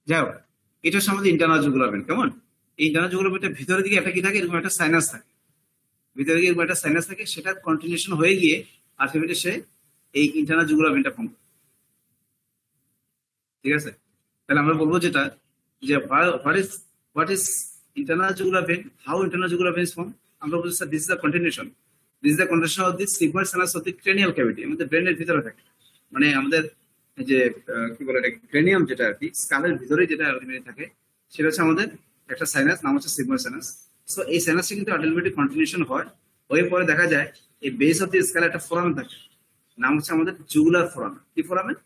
যাই হোক, এটা হচ্ছে আমাদের ইন্টারনাল জুগুলার ভেন। কেমন? এই ইন্টারনাল জুগুলার ভেনটা ভিতরের দিকে একটা কি থাকে, এরকম একটা সাইনাস থাকে। ভিতরে গিয়ে একটা সাইনাস থাকে, সেটা কন্টিনিউশন হয়ে গিয়ে আলটিমেটলি সে এই ইন্টারনাল জুগুলার ভেনটা ফর্ম করে। ঠিক আছে? তাহলে আমরা বলবো যেটা যে what is internal jugular vein, how internal jugular vein is form. আমরা বলছি sir this is the continuation, this is the continuation of this sigmoid sinus of the cranial cavity. আমাদের ব্রেনের ভিতরে থাকে, মানে আমাদের যে কি বলে ক্রেনিয়াম, যেটা আর কি স্কালের ভিতরে যেটা আলটিমেটলি থাকে, সেটা হচ্ছে আমাদের একটা সাইনাস, নাম হচ্ছে সিগময়েড সাইনাস। সো এই সাইনাসটা কিন্তু আলটিমেটলি কন্টিনিউশন হয়, হয়ে পরে দেখা যায় এই বেস অফ দি স্কালে একটা ফোরামেন থাকে, নাম হচ্ছে আমাদের জুগুলার ফোরামেন। কি ফোরামেন?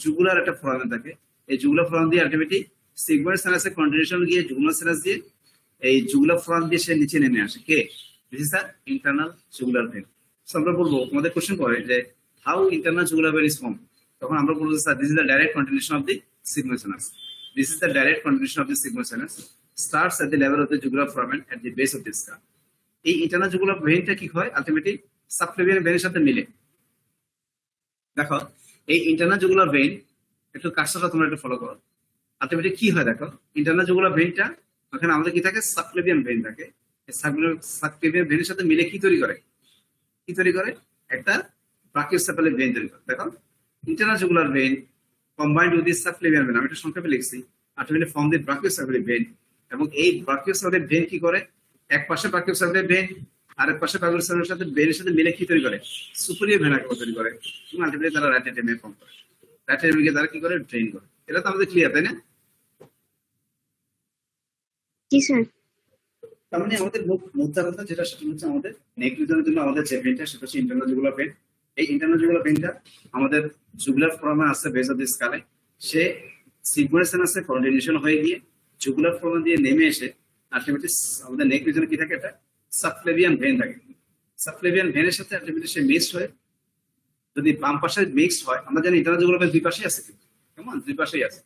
জুগুলার একটা ফোরামেন থাকে। এই জুগুলার ফোরাম দিয়ে আলটিমেটলি সিগময়েড সাইনাসের কন্টিনিউশন গিয়ে জুগুলার সাইনাস দিয়ে এই জুগুলার ফোরাম দিয়ে সে নিচে নেমে আসে। কে? This is the internal jugular vein. So, আমরা বলবো আমাদের কোশ্চেন করে যে how internal jugular vein is form, তখন আমরা বলবো sir this is the direct continuation of the sigmoid sinus. This is the direct continuation of the sigmoid sinus. Starts at the level of the jugular foramen at the base of the skull. এই internal jugular ভেনটা কি হয় ultimately subclavian ভেনের সাথে মিলে। দেখো এই internal jugular when, একটু কাজটা তোমরা একটু ফলো করো। আলটিমেটলি কি হয় দেখো, ইন্টারনাল জুগুলার ভেনটা ওখানে আমাদের কি থাকে, সাবক্লেভিয়ান ভেন থাকে। এই সাবক্লেভিয়ান ভেনের সাথে মিলে কি তৈরি করে, একটা ব্রাকিওসেফালিক ভেন তৈরি করে। দেখো internal jugular vein combined with the subclavian vein, আমি এটা সংক্ষেপে লিখছি, ultimately form the brachiocephalic vein. এবং এই ব্রাকিওসেফালিক ভেন কি করে, এক পাশে ব্রাকিওসেফালিক ভেন আরেক পাশে ব্রাকিওসেফালিক সাথে ভেনের সাথে মিলে কি তৈরি করে, সুপিরিয়র ভেনা তৈরি করে। এবং আলটিমেটলি তারা রাইট এটিএমে ফর্ম করে, রাইট এটিএমকে তারা কি করে, ড্রেন করে। এটা তো আমাদের ক্লিয়ার, তাই না? জি স্যার। তার মানে আমাদের মুদ্রা কথা যেটা, সেটা হচ্ছে আমাদের নেক রিজনের জন্য আমাদের যে ভেনটা সেটা হচ্ছে ইন্টারনাল জুগুলার ভেন। এই ইন্টারনাল জুগুলার ভেনটা আমাদের জুগুলার ফোরামে আছে বেস অফ দি স্কালে, সে সিগময়েড সিনাসে কন্টিনিউশন হয়ে গিয়ে জুগুলার ফোরাম দিয়ে নেমে এসে আলটিমেটলি আমাদের নেক রিজনে কি থাকে, একটা সাবক্লেভিয়ান ভেন থাকে। সাবক্লেভিয়ান ভেনের সাথে আলটিমেটলি সে মিক্সড হয়ে, যদি বাম পাশে মিক্সড হয়, আমরা জানি ইন্টারনাল জুগুলার ভেন দুই পাশেই আছে, কেমন দুই পাশেই আছে।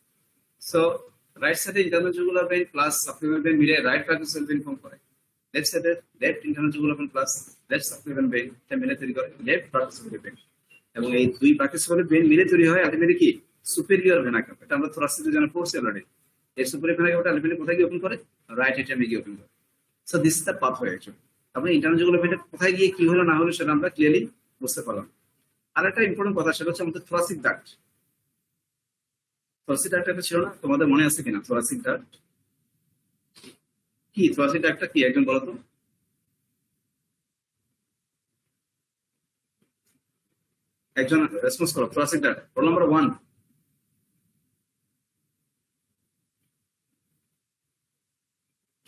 সো রাইট সাইডে internal jugular vein plus subclavian vein মিলে রাইট ব্রাকিওসেফালিক ভেন ফর্ম করে। লেফট সাইডে left internal jugular vein plus left subclavian vein এটা মিলে তৈরি করে লেফট ব্রাকিওসেফালিক ভেন। এবং এই দুই ব্রাকিওসেফালিক ভেন মিলে তৈরি হয় আলটিমেটলি কি, সুপিরিয়র ভেনা ক্যাভ। এটা আমরা থোরাসিকের জন্য পড়ছি অলরেডি। এই সুপিরিয়র ভেনা ক্যাভটা আলটিমেটলি কোথায় গিয়ে ওপেন করে, রাইট এটিএমে গিয়ে ওপেন করে। So this is the pathway actually. তারপরে ইন্টারনাল জুগুলার ভেনটা কোথায় গিয়ে কি হলো না হলো সেটা আমরা ক্লিয়ারলি বুঝতে পারলাম। আর একটা ইম্পর্টেন্ট কথা, সেটা হচ্ছে আমাদের থোরাসিক ডাক্ট। থোরাসিক ডাক্ট একটা ছিল না, তোমাদের মনে আছে কিনা? থোরাসিক ডাক্ট কি, থোরাসিক ডাক্টটা কি একজন বলো তো? একজন রেসপন্স করো। Thoracic duct roll number 1।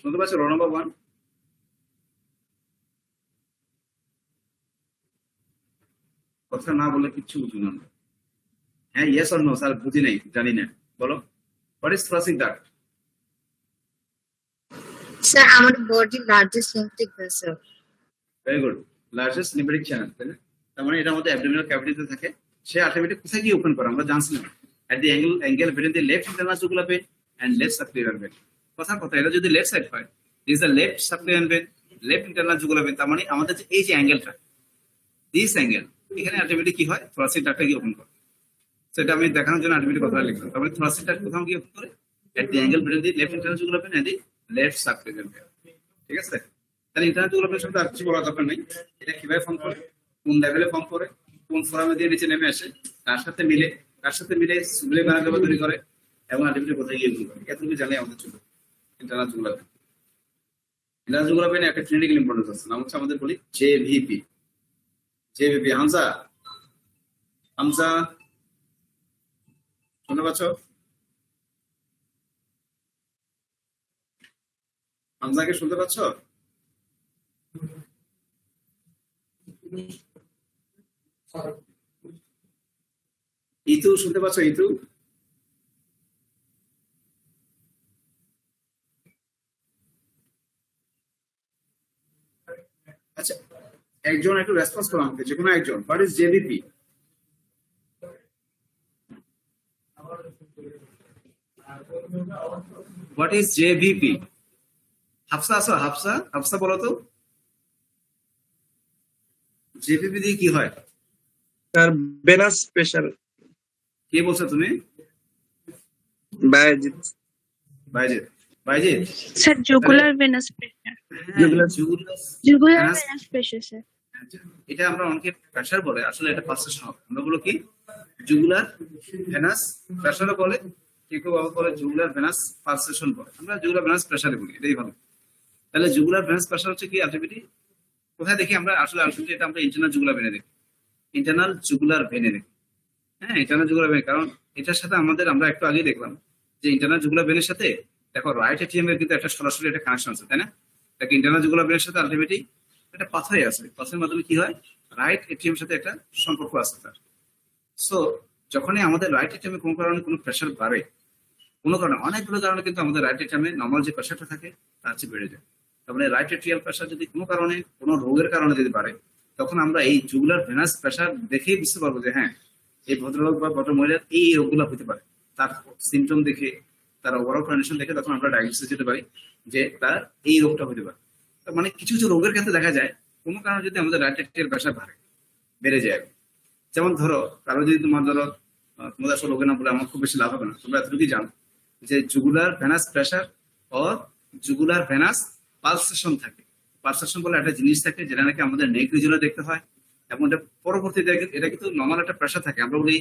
শুনতে পাচ্ছ? Roll number 1। কথা না বলে কিচ্ছু বুঝুন আমরা। হ্যাঁ, ইয়েস অর নো? স্যার বুঝি নাই, জানি না, বলো। What is thoracic duct? Sir আমাদের বডির largest lymphatic vessel. Very good, largest lymphatic channel, তাই না? তার মানে এটা আমাদের অ্যাবডোমিনাল ক্যাভিটিতে থাকে। সে আলটিমেটলি কোথায় গিয়ে ওপেন করে আমরা জানছিলাম, at the angle between the left internal jugular vein and left subclavian vein. কথা এটা যদি লেফট সাইড হয়, this is the left subclavian vein, left internal jugular vein. তার মানে আমাদের এই যে অ্যাঙ্গেলটা, দিস অ্যাঙ্গেল, এখানে আলটিমেটলি কি হয়, থোরাসিক ডাক্টটা গিয়ে ওপেন করে। সেটা আমি দেখানোর জন্য আলটিমেটলি কথা লিখলাম। তারপরে থোরাসিক ডাক্ট কোথাও গিয়ে ওপেন করে, at the angle between the left internal jugular vein and the left subclavian vein. ঠিক আছে? তাহলে ইন্টারনাল জুগুলার ভেন সম্পর্কে আর কিছু বলার দরকার নেই। এটা কিভাবে ফর্ম করে, কোন লেভেলে ফর্ম করে, কোন ফোরামে দিয়ে নিচে নেমে আসে, কার সাথে মিলে সুবলে বানা দেওয়া তৈরি করে, এবং আলটিমেটলি কোথায় গিয়ে ওপেন করে। এতটুকু জানলে আমাদের চলবে internal jugular when. Internal jugular when একটা ক্লিনিক্যাল ইম্পর্টেন্স আছে, নাম হচ্ছে আমাদের বলি জেভিপি। জেভিপি, হামজা শুনতে পাচ্ছ? হামজাকে শুনতে পাচ্ছ? ইতু শুনতে পাচ্ছ? ইতু, আচ্ছা একজন একটু রেসপন্স করো আমাকে, যে কোনো একজন। What is JVP? What is JVP? Hafsa আছো? হাফসা বলো তো, জেভিপি দিয়ে কি হয়? Sir venous pressure. কে বলছো তুমি? Bayazid. Bayazid. Sir jugular venous pressure. Jugular venous pressure sir. এটা আমরা অনেকে প্রেসার বলে, আসলে এটা পালসেশন হবে। আমরা বলো কি, জুগুলার ভেনাস প্রেসারও বলে, কেউ বলে জুগুলার ভেনাস পালসেশন বলে। আমরা জুগুলার ভেনাস প্রেসারে বলি, এটাই ভালো। তাহলে জুগুলার ভেনাস প্রেসার হচ্ছে কি আলটিমেটলি কোথায় দেখি আমরা? আসলে এটা আমরা ইন্টারনাল জুগুলার ভেনে দেখি, ইন্টারনাল জুগুলার ভেনে দেখি। হ্যাঁ, ইন্টারনাল জুগুলার ভেন, কারণ এটার সাথে আমরা একটু আগে দেখলাম যে ইন্টারনাল জুগুলার ভেনের সাথে দেখো রাইট এটিএম এর কিন্তু একটা সরাসরি একটা কানেকশন আছে, তাই না? দেখো ইন্টারনাল জুগুলার ভেনের সাথে আলটিমেটলি একটা পাথওয়ে আছে, পাথওয়ের মাধ্যমে কি হয়, রাইট এটিএম এর সাথে একটা সম্পর্ক আছে তার। সো যখনই আমাদের রাইট এটিএম এ কোনো কারণে কোনো প্রেশার বাড়ে, কোনো কারণে, অনেকগুলো কারণে কিন্তু আমাদের রাইট এটিএম এ নর্মাল যে প্রেশারটা থাকে তার চেয়ে বেড়ে যায়। তার মানে রাইট এট্রিয়াল প্রেশার যদি কোনো কারণে, কোনো রোগের কারণে যদি বাড়ে, তখন আমরা এই জুগুলার ভেনাস প্রেসার দেখেই বুঝতে পারবো যে হ্যাঁ এই ভদ্রলোক বা ভদ্রমহিলার এই রোগগুলো হতে পারে। তার সিমটম দেখে, তার ওভারঅল কন্ডিশন দেখে তখন আমরা ডায়াগনোসিস দিতে পারি যে তার এই রোগটা হতে পারে। তার মানে কিছু কিছু রোগের ক্ষেত্রে দেখা যায় কোনো কারণে যদি আমাদের রাইট এর প্রেসার বেড়ে যায়, যেমন ধরো কারো যদি তোমাদের আসলে রোগের নাম বলে আমার খুব বেশি লাভ হবে না, তোমরা এতটুকুই জানো যে জুগুলার ভেনাস প্রেসার ও জুগুলার ভেনাস পালসেশন থাকে। পালসেশন বলে একটা জিনিস থাকে যেটা নাকি আমাদের নেক রিজনে দেখতে হয়, এবং এটা পরবর্তীতে এটা কিন্তু নর্মাল একটা প্রেসার থাকে, আমরা বলি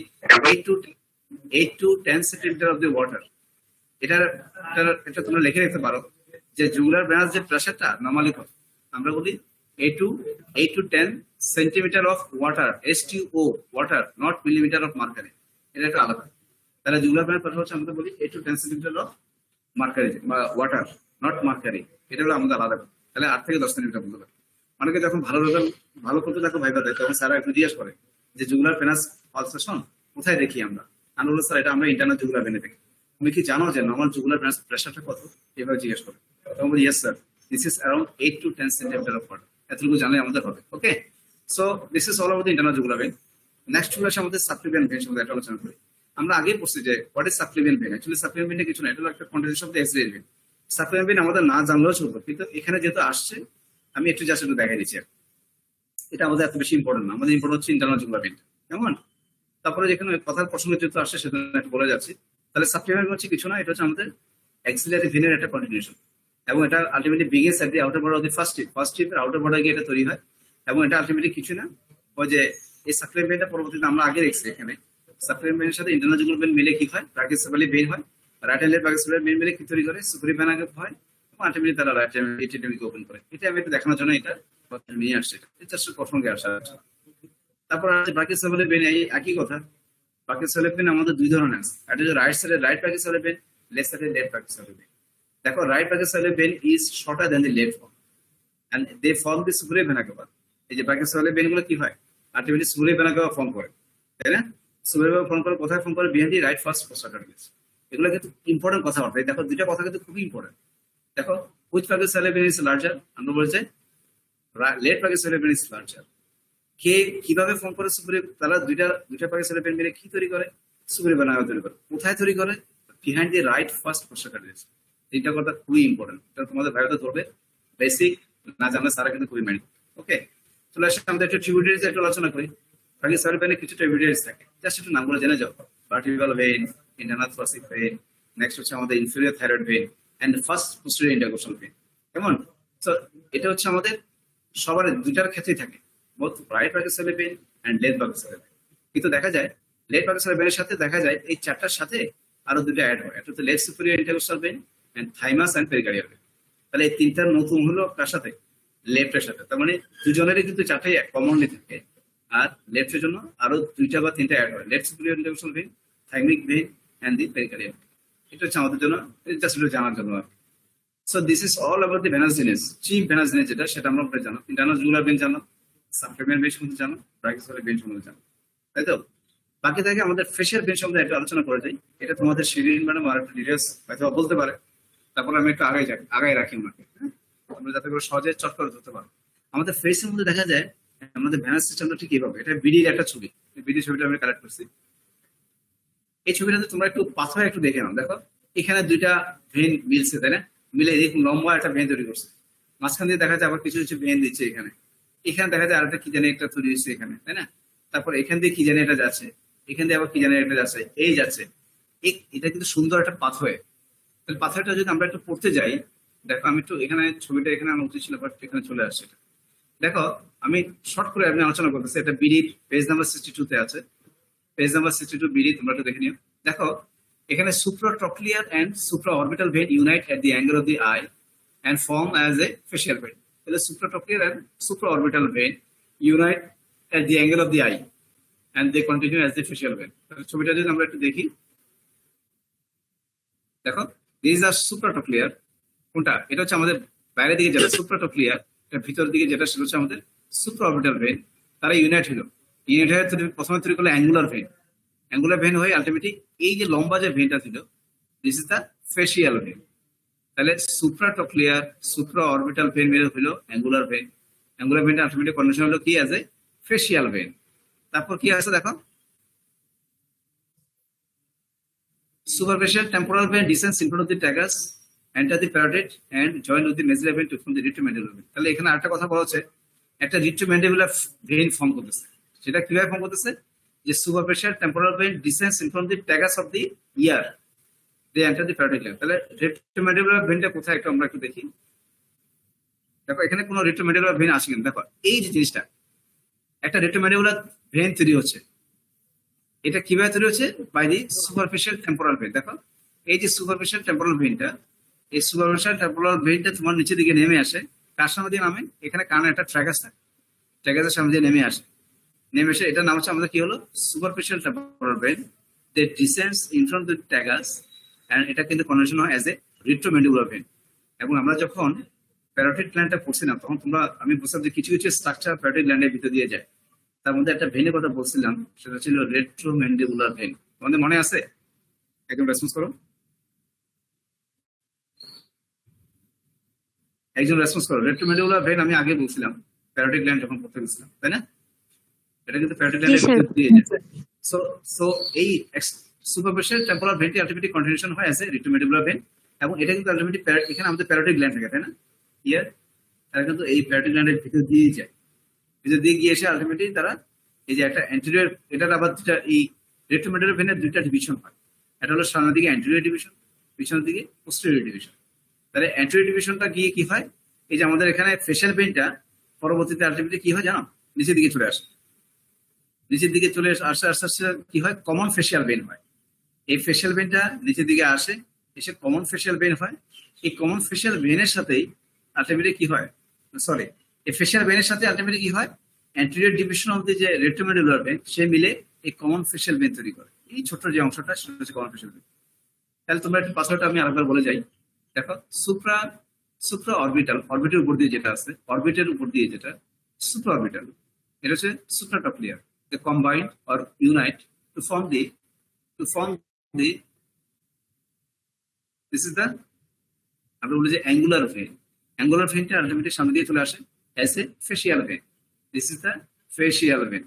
8 to 10 centimetre of the water. এটা তোমরা লিখে রাখতে পারো যে জুগুলার ভেনাস যে প্রেসারটা নর্মালি কত, আমরা বলি 8 to 10 centimetre of water, STO water, not millimetre of mercury. এটা একটু আলাদা। তাহলে জুগুলার ভেনাস প্রেসার হচ্ছে আমাদের বলি 8 to 10 সেন্টিমিটার অফ মার্কারি বা ওয়াটার, নট মার্কারি। এটা হলো আমাদের আলাদা। তাহলে 8 থেকে 10 সেন্টিমিটার বলতে পারি। অনেকে যখন ভালো করতে থাকে ভাইবা দেয় তখন স্যার একটু জিজ্ঞেস করে যে জুগুলার ভেনাস পালসেশন কোথায় দেখি আমরা বললাম স্যার এটা আমরা ইন্টারনাল জুগুলার ভেনে দেখি। তুমি কি জানো যে নর্মাল জুগুলার ভেনাস প্রেসারটা কত? এভাবে জিজ্ঞেস করে তখন বলি yes sir, this is around 8 to 10 centimetre of water. এতটুকু জানলে আমাদের হবে। Okay, so this is all about the internal jugular vein. Next হলো আমাদের সাবক্লিভিয়ান ভেন সম্বন্ধে একটা আলোচনা করি। আমরা আগে পড়ছি যে what is subclavian vein. Actually subclavian vein কিছু না, এটা হলো একটা continuation of the axillary vein. Subclavian vein আমাদের না জানলেও চলবে, কিন্তু এখানে যেহেতু আসছে আমি একটু জাস্ট একটু দেখাই দিচ্ছি। এটা আমাদের এত বেশি ইম্পর্টেন্ট না, আমাদের ইম্পর্টেন্ট হচ্ছে ইন্টারনাল জুগুলার ভেন। কেমন? তারপরে যেখানে কথার প্রসঙ্গে যেহেতু আসছে সেটা একটু বলে যাচ্ছি। তাহলে সাবক্লিভিয়ান ভেন হচ্ছে কিছু না, এটা হচ্ছে আমাদের অ্যাক্সিলারি ভেনের একটা কন্টিনিউশন, এবং এটা ultimately biggest at the outer border of the first tip. First টিপের আউটার বর্ডার গিয়ে এটা তৈরি হয়, এবং এটা আলটিমেটলি কিছু না ওই যে এই সাবক্লিভিয়ান ভেনটা পরবর্তীতে আমরা আগে দেখছি এখানে সাবক্লিভিয়ান ভেনের সাথে ইন্টারনাল জুগুলার ভেন মিলে কি হয়, ব্রাকিওসেফালি ভেন হয়। রাইট হ্যান্ডের ব্রাকিওসেফালি ভেন মিলে কি তৈরি করে, সুপারি ভেন আগে হয়, এবং আলটিমেটলি তারা রাইট হ্যান্ড ওপেন করে। এটা আমি একটু দেখানোর জন্য এটা নিয়ে আসছে, এটা জাস্ট প্রসঙ্গে আসা। তারপর আছে ব্রাকিওসেফালি ভেন, এই একই কথা। ব্রাকিওসেফালি ভেন আমাদের দুই ধরনের আছে, একটা হচ্ছে রাইট সাইডে রাইট ব্রাকিওসেফালি ভেন, লেফট সাইডে লেফট ব্রাকিওসেফালি ভেন। দেখো right brachiocephalic vein is shorter than the left one and they form the superior vein আগে। এই যে ব্রাকিওসেফালি ভেন গুলো কি হয়, আলটিমেটলি সুপারি ভেন আগে ফর্ম করে, তাই না? সুপারি ভেন ফর্ম করে কোথায় ফর্ম করে, বিহাইন্ড দি রাইট ফার্স্ট পোস্টারটালিস। এগুলো কিন্তু ইম্পর্টেন্ট কথাবার্তা। দেখো দুইটা কথা কিন্তু খুবই ইম্পর্টেন্ট। দেখো হুইচ ব্রাকিওসেফালি ভেন ইজ লার্জার, আমরা বলছে left brachiocephalic vein is larger. কে কিভাবে ফর্ম করে সুপারি, তারা দুইটা ব্রাকিওসেফালি ভেন মিলে কি তৈরি করে, সুপারি ভেন আগে তৈরি করে। কোথায় তৈরি করে, বিহাইন্ড দি রাইট ফার্স্ট পোস্টারটালিস। তিনটা কথা খুবই ইম্পর্টেন্ট, এটা তোমাদের ভাইতে ধরবে, বেসিক না জানলে সারা কিন্তু খুবই মাইন্ড। ওকে, চলে আসে আমাদের একটু ট্রিবিউটারিজ একটু আলোচনা করি। ব্রাকিওসেফালি ভেনে কিছু ট্রিবিউটারিজ থাকে, জাস্ট একটু নামগুলো জেনে যাও। Vertebral vein, internal thoracic vein, next হচ্ছে আমাদের inferior thyroid vein and first posterior intercostal vein. কেমন? সো এটা হচ্ছে আমাদের সবার দুইটার ক্ষেত্রেই থাকে, both right brachiocephalic vein and left brachiocephalic vein. কিন্তু দেখা যায় লেফট ব্রাকিওসেফালি ভেনের সাথে দেখা যায় এই চারটার সাথে আরো দুটো অ্যাড হয়, একটা হচ্ছে left superior intercostal vein and thymus and pericardial vein. তাহলে এই তিনটার নতুন হলো কার সাথে, লেফটের সাথে। তার মানে দুজনেরই কিন্তু চারটাই কমনলি থাকে, আর লেফটের জন্য আরো দুইটা বা তিনটা অ্যাড হয়, left superior intercostal vein, thymic vein and the pericardial vein. এটা হচ্ছে আমাদের জন্য জাস্ট একটু জানার জন্য। So this is all about the venous veins. Chief venous veins যেটা, সেটা আমরা উপরে জানো। ইন্টারনাল জুগুলার ভেন জানো, সাবক্লিভিয়ান ভেন সম্বন্ধে জানো, ব্রাকিওসেফালি ভেন সম্বন্ধে জানো, তাই তো? বাকি থাকে আমাদের ফেশিয়াল ভেন সম্বন্ধে একটু আলোচনা করে যাই। এটা তোমাদের শিরিন ম্যাডাম আর একটু ডিটেলস হয়তো বলতে পারে, তারপর আমি একটু আগাই রাখি ওনাকে, হ্যাঁ, আমরা যাতে করে সহজে চট করে ধরতে পারো। আমাদের ফেসের মধ্যে দেখা যায় আমাদের ভেনাস সিস্টেমটা ঠিক এইভাবে। এটা বিডির একটা ছবি, বিডি ছবিটা আমি কালেক্ট করছি। এই ছবিটাতে তোমরা একটু পাথরে একটু দেখে নাও। দেখো এখানে দুইটা ভেন মিলছে, তাই না? মিলে এরকম লম্বা একটা ভেন তৈরি করছে। মাঝখান দিয়ে দেখা যায় আবার কিছু কিছু ভেন দিচ্ছে এখানে। এখানে দেখা যায় আরেকটা কি জানি একটা তৈরি হচ্ছে এখানে, তাই না? তারপর এখান দিয়ে কি জানি এটা যাচ্ছে, এখান দিয়ে আবার কি জানি এটা যাচ্ছে, এই যাচ্ছে। এটা কিন্তু সুন্দর একটা পাথওয়ে। তাহলে পাথরটা যদি আমরা একটু পড়তে যাই, দেখো আমি একটু এখানে ছবিটা এখানে আনা উচিত ছিল, বাট এখানে চলে আসছে। দেখো আমি শর্ট করে আপনি আলোচনা করতেছি। এটা বিডি পেজ নাম্বার 62 তে আছে, পেজ নাম্বার 62 বিডি, তোমরা একটু দেখে নিও। দেখো এখানে supratrochlear and supraorbital vein unite at the angle of the eye and form as a facial vein. The supratrochlear and supraorbital vein unite at the angle of the eye and they continue as the facial vein. ছবিটা যদি আমরা একটু দেখি, দেখো these are supratrochlear। কোনটা? এটা হচ্ছে আমাদের বাইরের দিকে যেটা supratrochlear, এটা ভিতর দিকে যেটা সেটা হচ্ছে আমাদের supraorbital vein। তারা ইউনাইট হলো, ইউনাইট হয়ে প্রথমে তৈরি করলো অ্যাঙ্গুলার ভেন। অ্যাঙ্গুলার ভেন হয়ে আলটিমেটলি এই যে লম্বা যে ভেনটা ছিল, this is the facial vein. তাহলে সুপ্রাটক্লিয়ার সুপ্রা অরবিটাল ভেন মিলে হলো অ্যাঙ্গুলার ভেন, অ্যাঙ্গুলার ভেনটা আলটিমেটলি কন্ডিশন হলো কি অ্যাজ এ ফেসিয়াল ভেন। তারপর কি আছে দেখো, superficial temporal vein descends in front of the tragus, enter the parotid and join with the medullary vein to form the retromandibular vein। তাহলে এখানে আরেকটা কথা বলা হচ্ছে, একটা retromandibular vein ফর্ম করতেছে। সেটা কিভাবে ফর্ম করতেছে, যে superficial temporal vein descends in front of the tragus of the ear, they enter the parotid gland। তাহলে retromandibular ভেনটা কোথায় একটু আমরা একটু দেখি। দেখো এখানে কোনো retromandibular vein আসে কিনা, দেখো এই যে জিনিসটা, একটা retromandibular vein তৈরি হচ্ছে। এটা কিভাবে তৈরি হচ্ছে, by the superficial temporal vein. দেখো এই যে সুপারফিশিয়াল টেম্পোরাল ভেনটা, এই সুপারফিশিয়াল টেম্পোরাল ভেনটা তোমার নিচের দিকে নেমে আসে, কার সামনে দিয়ে নামে, এখানে কানে একটা ট্র্যাগাস থাকে, ট্র্যাগাসের সামনে দিয়ে নেমে আসে, নেমে এসে এটার নাম হচ্ছে আমাদের কি হলো superficial temporal vein, they descends in front the tragus and এটা কিন্তু কন্ডিশন হয় অ্যাজ এ রিট্রোমেন্ডিবুলার ভেন। এবং আমরা যখন প্যারোটিড গ্ল্যান্ডটা পড়ছিলাম তখন আমি বুঝলাম যে কিছু কিছু স্ট্রাকচার প্যারোটিড গ্ল্যান্ডের ভিতর দিয়ে যায়। তার মধ্যে একটা ভেনের কথা বলছিলাম, সেটা ছিল রেট্রোমেন্ডিবুলার ভেন। তোমাদের মনে আছে? একদম রেসপন্স করো, একজন রেসপন্স করো। রেট্রোমেন্ডিবুলার ভেন আমি আগে বলছিলাম প্যারোটিড গ্ল্যান্ড যখন পড়তে গেছিলাম, তাই না? এটা কিন্তু প্যারোটিড গ্ল্যান্ডের ভিতর দিয়ে যায়। সো এই সুপারফিশিয়াল টেম্পোরাল ভেনটি আলটিমেটলি কন্টিনিউশন হয় অ্যাজ এ রেট্রোমেন্ডিবুলার ভেন। এবং এটা কিন্তু আলটিমেটলি এখানে আমাদের প্যারোটিড গ্ল্যান্ড থাকে, তাই না? ইয়ার তারা কিন্তু এই প্যারোটিড গ্ল্যান্ডের ভিতর দিয়ে যায়, ভিতর দিয়ে গিয়ে এসে আলটিমেটলি তারা এই যে একটা অ্যান্টেরিয়র, এটার আবার দুটা এই রেট্রোমেন্ডিবুলার ভেনের দুইটা ডিভিশন হয়। এটা হলো সামনের দিকে অ্যান্টেরিয়র ডিভিশন, পিছনের দিকে পোস্টেরিয়র ডিভিশন। তাহলে অ্যান্টেরিয়র ডিভিশনটা গিয়ে কি হয়, এই যে আমাদের এখানে ফেশিয়াল ভেনটা পরবর্তীতে আলটিমেটলি কি হয় জানো, নিচের দিকে চলে আসে, নিচের দিকে চলে আসতে আস্তে আস্তে কি হয়, কমন ফেশিয়াল ভেন হয়। এই ফেশিয়াল ভেনটা নিচের দিকে আসে, এসে কমন ফেশিয়াল ভেন হয়। এই কমন ফেশিয়াল ভেনের সাথেই আলটিমেটলি কি হয়, সরি, এই ফেশিয়াল ভেনের সাথে আলটিমেটলি কি হয়, অ্যান্টেরিয়র ডিভিশন অফ দি যে রেট্রোমেন্ডিবুলার ভেন সে মিলে এই কমন ফেশিয়াল ভেন তৈরি করে। এই ছোট্ট যে অংশটা সেটা হচ্ছে কমন ফেশিয়াল ভেন। তাহলে তোমরা একটু পাসওয়ার্ডটা আমি আরেকবার বলে যাই। দেখো সুপ্রা অরবিটাল, অরবিটের উপর দিয়ে যেটা আছে, অরবিটের উপর দিয়ে যেটা সুপ্রা অরবিটাল, এটা হচ্ছে supratrochlear, they combine or unite to form the this is the, আমরা বলি যে অ্যাঙ্গুলার ভেন। অ্যাঙ্গুলার ভেনটা আলটিমেটলি সামনে দিয়ে চলে আসে as a facial vein. This is the facial vein.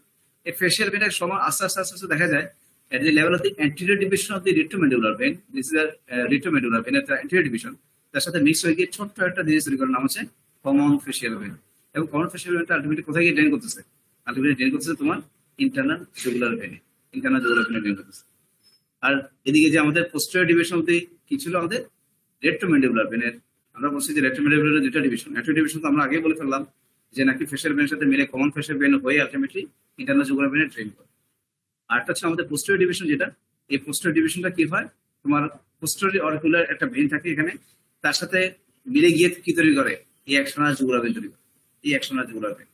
এই ফেশিয়াল ভেনের সময় আস্তে আস্তে আস্তে আস্তে দেখা যায় at the level of the anterior division of the retromedular vein, this is the retromedular vein at the anterior division, তার সাথে মিক্স হয়ে গিয়ে ছোট্ট একটা জিনিস তৈরি করার নাম হচ্ছে কমন ফেশিয়াল ভেন। এবং কমন ফেশিয়াল ভেনটা আলটিমেটলি কোথায় গিয়ে ড্রেন করতেছে, আলটিমেটলি ড্রেন করতেছে তোমার ইন্টারনাল জুগুলার ভেনে, ইন্টারনাল জুগুলার ভেনে ড্রেন করতেছে। আর এদিকে যে আমাদের পোস্টেরিয়র ডিভিশন অব্দি কি ছিল আমাদের রেট্রোমেন্ডিবুলার ভেনের, আমরা বলছি যে রেট্রোমেন্ডিবুলারের দুটা ডিভিশন। একটা ডিভিশন তো আমরা আগে বলে ফেললাম যে নাকি ফেশিয়াল ভেনের সাথে মিলে কমন ফেশিয়াল ভেন হয়ে আলটিমেটলি ইন্টারনাল জুগুলার ভেনে ড্রেন করে। আরটা হচ্ছে আমাদের পোস্টেরিয়র ডিভিশন, যেটা এই পোস্টেরিয়র ডিভিশনটা কি হয়, তোমার পোস্টেরিয়র অরিকুলার একটা ভেন থাকে এখানে, তার সাথে মিলে গিয়ে কি তৈরি করে, এই এক্সটার্নাল জুগুলার ভেন তৈরি করে, এই এক্সটার্নাল জুগুলার ভেন।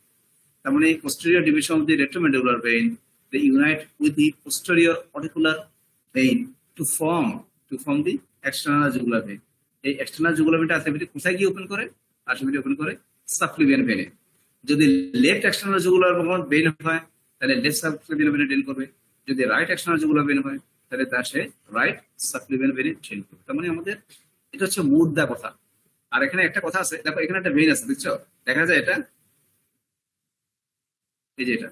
তার মানে এই posterior division of the retromandibular vein, they unite with the posterior auricular vein to form the external jugular vein. এই এক্সটার্নাল জুগুলার ভেনটা আলটিমেটলি কোথায় গিয়ে ওপেন করে, আলটিমেটলি ওপেন করে সাবক্লিভিয়ান ভেনে। যদি লেফট এক্সটার্নাল জুগুলার ভেন হয় তাহলে লেফট সাবক্লিভিয়ান ভেনে ড্রেন করবে, যদি রাইট এক্সটার্নাল জুগুলার ভেন হয় তাহলে তা সে রাইট সাবক্লিভিয়ান ভেনে ড্রেন করবে। তার মানে আমাদের এটা হচ্ছে মুদ্রা কথা। আর এখানে একটা কথা আছে, দেখো এখানে একটা ভেন আছে, দেখছো, দেখা যায় এটা, এই যে এটা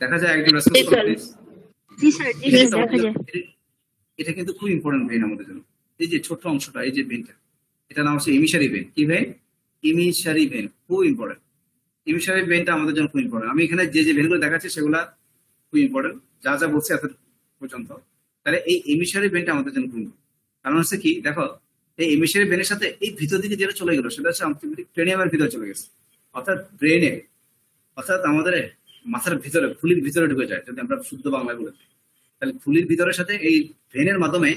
দেখা যায়, একদম রেসপন্স করো please. G sir, G sir, দেখা যায়। এটা কিন্তু খুব ইম্পর্টেন্ট ভেন আমাদের জন্য। এই যে ছোট্ট অংশটা, এই যে ভেনটা, এটা নাম হচ্ছে ইমিশারি ভেন। কি ভেন? ইমিশারি ভেন, খুব ইম্পর্টেন্ট। ইমিশারি ভেনটা আমাদের জন্য খুব ইম্পর্টেন্ট। আমি এখানে যে যে ভেনগুলো দেখাচ্ছি সেগুলা খুব ইম্পর্টেন্ট, যা যা বলছি এত পর্যন্ত। তাহলে এই ইমিশারি ভেনটা আমাদের জন্য খুব ইম্পর্টেন্ট। কারণ হচ্ছে কি, দেখো এই ইমিশারি ভেনের সাথে এই ভিতর দিকে যেটা চলে গেল সেটা হচ্ছে ক্রেনিয়ামের ভিতরে চলে গেছে, অর্থাৎ ব্রেনে, অর্থাৎ আমাদের মাথার ভিতরে, খুলির ভিতরে ঢুকে যায়, যদি আমরা শুদ্ধ বাংলায় বলে। তাহলে খুলির ভিতরের সাথে এই ভেনের মাধ্যমে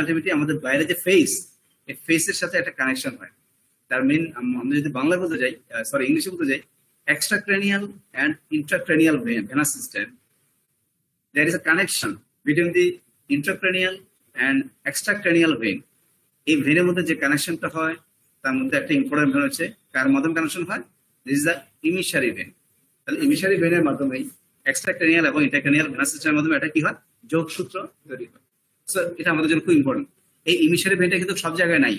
আলটিমেটলি আমাদের বাইরে যে ফেস, এই ফেসের সাথে একটা কানেকশন হয়। তার মেন, আমরা যদি বাংলায় বলতে যাই, সরি ইংলিশে বলতে যাই, extracranial and intracranial venous system, there is a connection between the intracranial and extracranial vein. এই ভেনের মধ্যে যে কানেকশনটা হয় তার মধ্যে একটা ইম্পর্টেন্ট ভেন হচ্ছে, কার মাধ্যমে কানেকশন হয়, দিস ইজ দ্য ইমিশারি ভেন। তাহলে ইমিশারি ভেনের মাধ্যমেই এক্সট্রাক্রেনিয়াল এবং ইন্ট্রাক্রেনিয়াল ভেনাস সিস্টেমের মাধ্যমে এটা কি হয়, যোগসূত্র তৈরি হয়। সো এটা আমাদের জন্য খুব ইম্পর্টেন্ট। এই ইমিশারি ভেনটা কিন্তু সব জায়গায় নাই,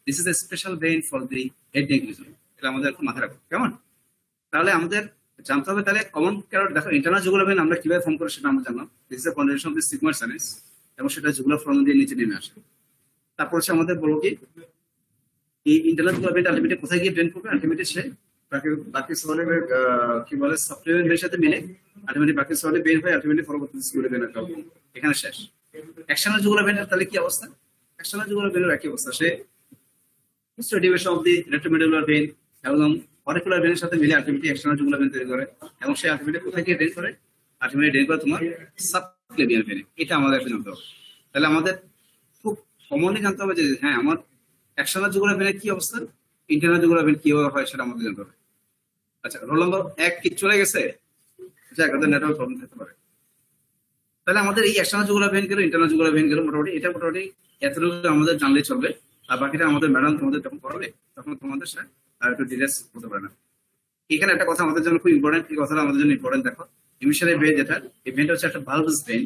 this is a special vein for the head neck reason. এটা আমাদের একটু মাথায় রাখবো, কেমন? তাহলে আমাদের জানতে হবে তাহলে কমন ক্যারোট। দেখো ইন্টারনাল জুগুলার ভেইন আমরা কিভাবে ফর্ম করি সেটা আমরা জানলাম। This is a condition of the sigmoid sinus, এবং সেটা জুগুলার ফর্ম দিয়ে নিচে নেমে আসে। তারপর হচ্ছে আমাদের বলবো কি এই ইন্টারনাল জুগুলার ভেইন আলটিমেটলি কোথায় গিয়ে ড্রেন করবে? আলটিমেটলি সে বাকি সোয়ালের কি বলে সাপ্লিমেন্ট ভেইনের সাথে মিলে আলটিমেটলি বাকি সোয়ালে বের হয়ে আলটিমেটলি পরবর্তী জুগুলার ভেইন এখানে শেষ। এক্সটার্নাল জুগুলার ভেইনের তাহলে কি অবস্থা? এক্সটার্নাল জুগুলার ভেইনের একই অবস্থা, সে ডিভিশন অফ দি রেট্রোমেডুলার ভেইন এবং অরিকুলার ভেইনের সাথে মিলে আলটিমেটলি এক্সটার্নাল জুগুলার ভেইন তৈরি করে, এবং সে আলটিমেটলি কোথায় গিয়ে ড্রেন করে? আলটিমেটলি ড্রেন করে তোমার সাবক্লেভিয়ান ভেইনে। এটা আমাদের একটু জানতে হবে। তাহলে আমাদের খুব কমনলি জানতে হবে যে হ্যাঁ আমার এক্সটার্নাল জুগুলার ভেইনের কি অবস্থা, ইন্টারনাল জুগুলার ভেইন কিভাবে হয় সেটা আমাদের জানতে হবে। আচ্ছা, রোল নম্বর 1 কি চলে গেছে? যাক, ওদের নেটওয়ার্ক প্রবলেম থাকতে পারে। তাহলে আমাদের এই এক্সটার্নাল জুগুলার ভেইন গেল, ইন্টারনাল জুগুলার ভেইন গেল, মোটামুটি এটা মোটামুটি এতটুকু আমাদের জানলেই চলবে। আর বাকিটা আমাদের ম্যাডাম তোমাদের যখন পড়াবে তখন তোমাদের সাথে আর একটু ডিটেলস হতে পারে না। এখানে একটা কথা আমাদের জন্য খুব ইম্পর্টেন্ট, এই কথাটা আমাদের জন্য ইম্পর্টেন্ট। দেখো ইমিশারি ভেইন যেটা, এই ভেইনটা হচ্ছে একটা valveless vein.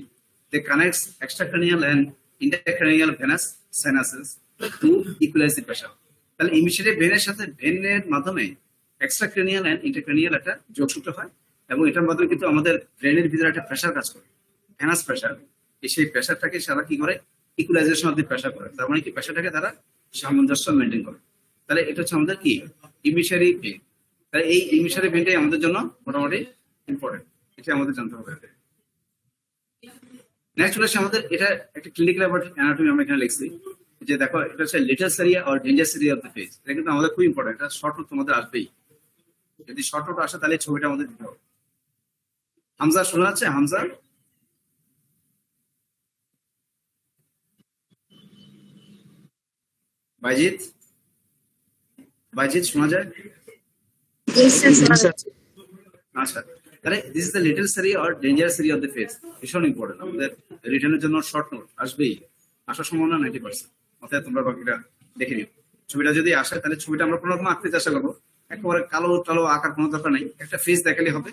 They connects extracranial and intracranial venous sinuses to equalize the pressure. তাহলে ইমিশারি ভেইনের সাথে ভেইনের মাধ্যমে এক্সট্রাক্রানিয়াল এন্ড ইন্টারক্রানিয়াল একটা যোগসূত্র হয়, এবং এটার মাধ্যমে কিন্তু আমাদের ব্রেনের ভিতরে একটা প্রেসার কাজ করে, ভেনাস প্রেসার। সেই প্রেসারটাকে সারা কি করে? ইকুয়ালাইজেশন অফ দি প্রেসার করে। তার মানে কি প্রেসারটাকে তারা সামঞ্জস্য মেনটেন করে। তাহলে এটা হচ্ছে আমাদের কি ইমিশারি ভেইন। তাহলে এই ইমিশারি ভেইনটাই আমাদের জন্য মোটামুটি ইম্পর্টেন্ট, এটা আমাদের জানতে হবে। নেক্সট হচ্ছে আমাদের এটা একটা ক্লিনিক্যাল অ্যানাটমি আমরা এখানে লিখছি যে দেখো এটা হচ্ছে little area or danger area of the face. এটা কিন্তু আমাদের খুব ইম্পর্টেন্ট, এটা শর্ট নোট তোমাদের আসবেই। যদি শর্ট নোট আসে তাহলে ছবিটা আমাদের দিতে হবে। হামজা শোনা যাচ্ছে? হামজা, বাইজিৎ, বাইজিৎ শোনা যায়? Yes, sir. আচ্ছা, তাহলে this is the Little's area or dangerous area of the face. ভীষণ ইম্পর্টেন্ট, আমাদের রিটার্নের জন্য শর্ট নোট আসবেই, আসার সম্ভাবনা 90%। অর্থাৎ তোমরা বাকিটা দেখে নিও। ছবিটা যদি আসে তাহলে ছবিটা আমরা কোনো রকম আঁকতে চেষ্টা করবো, একেবারে কালো টালো আঁকার কোনো দরকার নেই, একটা ফেস দেখালে হবে।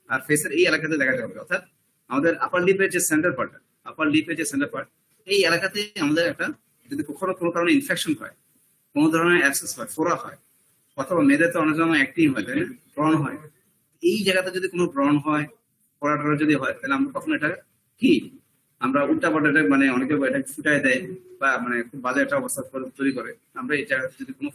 আর ফেসের এই এলাকাতে দেখাতে হবে, অর্থাৎ আমাদের আপার লিপের যে সেন্টার পার্ট, আপার লিপের যে সেন্টার পার্ট, এই এলাকাতে আমাদের একটা যদি কখনো কোনো কারণে ইনফেকশন হয়, কোনো ধরনের অ্যাক্সেস হয়, ফোড়া হয়, অথবা মেয়েদের তো অনেক সময় অ্যাক্টিভ হয়, তাই না, ব্রণ হয়, এই জায়গাতে যদি কোনো ব্রণ হয়, ফোড়া টোড়া যদি হয়, তাহলে আমরা কখনো এটা কি আমরা উল্টা পাল্টা মানে অনেকে এটা ফুটায় দেয় বা মানে খুব বাজে একটা অবস্থা তৈরি করে। আমরা এই জায়গাতে যদি কোনো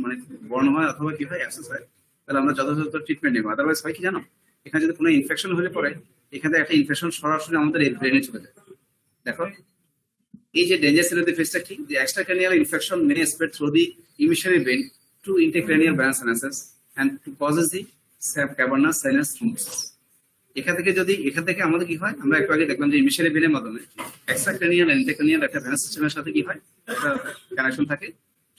মানে ব্রণ হয় অথবা কি হয় অ্যাক্সেস হয়, তাহলে আমরা যথাযথ ট্রিটমেন্ট নেবো। আদারওয়াইজ হয় কি জানো, এখানে যদি কোনো ইনফেকশন হলে পরে এখানে একটা ইনফেকশন সরাসরি আমাদের এই ব্রেনে চলে যায়। দেখো এই যে ডেঞ্জার সেল অফ দ্য ফেসটা কি, যে extracranial infection may spread through the emissary vein to intracranial venous sinuses and to causes the cavernous sinus thrombosis. এখান থেকে আমাদের কি হয়, আমরা একটু আগে দেখলাম যে ইমিশারি ভেইনের মাধ্যমে এক্সট্রাক্রানিয়াল এন্ড ইন্টারক্রানিয়াল একটা ভেনাস সিস্টেমের সাথে কি হয়, একটা কানেকশন থাকে।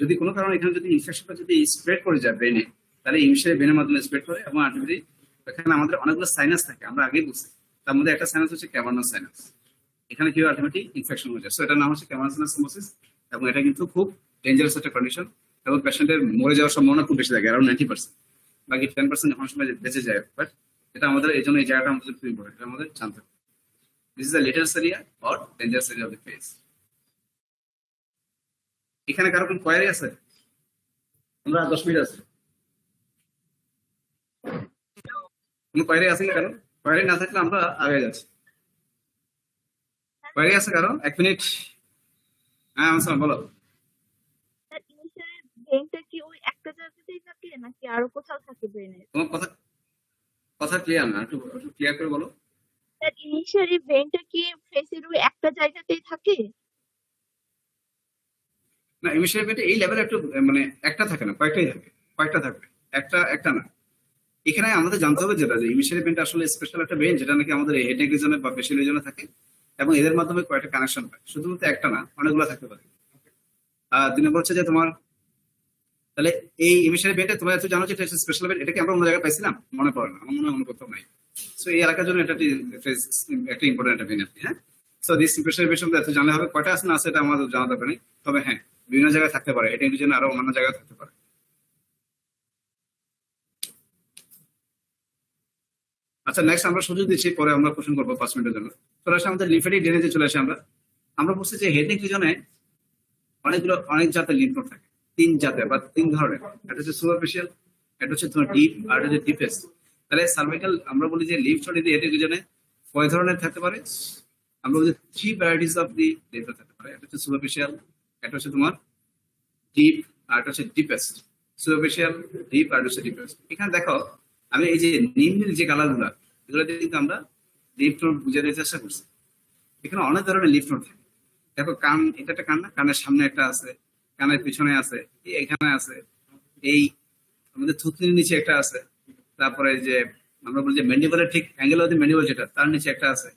যদি কোনো কারণে এখানে যদি ইনফেকশনটা যদি স্প্রেড করে যায় ব্রেনে, তাহলে ইমিশারি ভেইনের মাধ্যমে স্প্রেড করে, এবং আলটিমেটলি এখানে আমাদের অনেকগুলো সাইনাস থাকে, আমরা আগেই বুঝছি। তার মধ্যে একটা সাইনাস হচ্ছে ক্যাভার্নাস সাইনাস, এখানে কি হয় আলটিমেটলি ইনফেকশন হয়ে যায়। সো এটার নাম হচ্ছে ক্যাভার্নাস সাইনাস থ্রম্বোসিস, এবং এটা কিন্তু খুব ডেঞ্জারাস একটা কন্ডিশন, এবং পেশেন্টের মরে যাওয়ার সম্ভাবনা খুব বেশি থাকে, অ্যারাউন্ড 90%। বাকি 10% যখন সময় বেঁচে যায়। বাট এটা আমাদের এই জন্য এই জায়গাটা আমাদের খুব ইম্পর্টেন্ট, এটা আমাদের জানতে হবে। This is the Little's area or dangerous area of the face. এখানে কারো কোনো কোয়ারি আছে? আমরা 10 মিনিট আছে, কোনো কোয়ারি আছে কি কারো? কোয়ারি না থাকলে আমরা আগে যাচ্ছি। কোয়ারি আছে কারো? 1 মিনিট। হ্যাঁ আনসার বলো। স্যার ইনিশিয়াল ভেইনটা কি ওই একটা জায়গাতেই থাকে নাকি আরো কোথাও থাকে ব্রেনের? তোমার কথা ক্লিয়ার না, একটু ক্লিয়ার করে বলো। স্যার ইনিশিয়ালি ভেইনটা কি ফেসের ওই একটা জায়গাতেই থাকে? না, ইমিশারি ভেইনটা এই লেভেলে একটু মানে একটা থাকে না, কয়েকটাই থাকে, কয়েকটা থাকবে, একটা না। এখানে আমাদের জানতে হবে যেটা, যে ইমিশারি ভেইনটা আসলে স্পেশাল একটা ভেইন, যেটা নাকি আমাদের হেড নেক রিজনে বা ফেসিয়াল রিজনে থাকে, এবং এদের মাধ্যমে কয়েকটা কানেকশন হয়, শুধুমাত্র একটা না, অনেকগুলো থাকতে পারে। আর 2 নম্বর হচ্ছে যে তোমার তাহলে এই ইমিশারি ভেইনটা তোমরা এত জানো যে এটা স্পেশাল ভেইন, এটা কি আমরা অন্য জায়গায় পাইছিলাম? মনে পড়ে না, আমার মনে হয় অন্য কোথাও নাই। সো এই এলাকার জন্য এটা একটা ইম্পর্টেন্ট একটা ভেইন। হ্যাঁ, সো দিস ইমিশারি ভেইন সম্বন্ধে এত জানলে হবে, কয়টা আছে না আছে এটা আমাদের জানা দরকার নেই, তবে হ্যাঁ বিভিন্ন জায়গায় থাকতে পারে, এটা রিজনে আরো অন্যান্য জায়গায় থাকতে পারে। আচ্ছা, নেক্সট আমরা সুযোগ দিচ্ছি, পরে আমরা কোশ্চেন করবো 5 মিনিটের জন্য। চলে আসে আমাদের লিম্ফেটিক ড্রেনেজে চলে আসে। আমরা বুঝছি যে হেড নেক রিজনে অনেক জাতের লিম্ফ নোড থাকে। তিন জাতের বা তিন ধরনের। একটা হচ্ছে সুপারফিশিয়াল, একটা হচ্ছে তোমার ডিপ, আর একটা হচ্ছে ডিপেস্ট। তাহলে সার্ভাইকাল আমরা বলি যে লিম্ফ নোড এর রিজনে কয় ধরনের থাকতে পারে? আমরা বলি three varieties of the lymph node থাকতে পারে। একটা হচ্ছে সুপারফিশিয়াল, একটা হচ্ছে তোমার ডিপ, আর একটা হচ্ছে ডিপেস্ট। সুপারফিশিয়াল, ডিপ, আর হচ্ছে ডিপেস্ট। এখানে দেখো আমি এই যে নীল নীল যে কালার গুলা, এগুলো দিয়ে কিন্তু আমরা লিম্ফ নোড বুঝাতে চেষ্টা করছি। এখানে অনেক ধরনের লিম্ফ নোড থাকে। দেখো কান, এটা একটা কান না, কানের সামনে একটা আছে, কানের পিছনে আছে, এখানে আছে, এই আমাদের থুতনির নিচে একটা আছে, তারপরে যে আমরা বলি যে ম্যান্ডিবলের ঠিক অ্যাঙ্গেল অফ দি ম্যান্ডিবল যেটা, তার নিচে একটা আছে,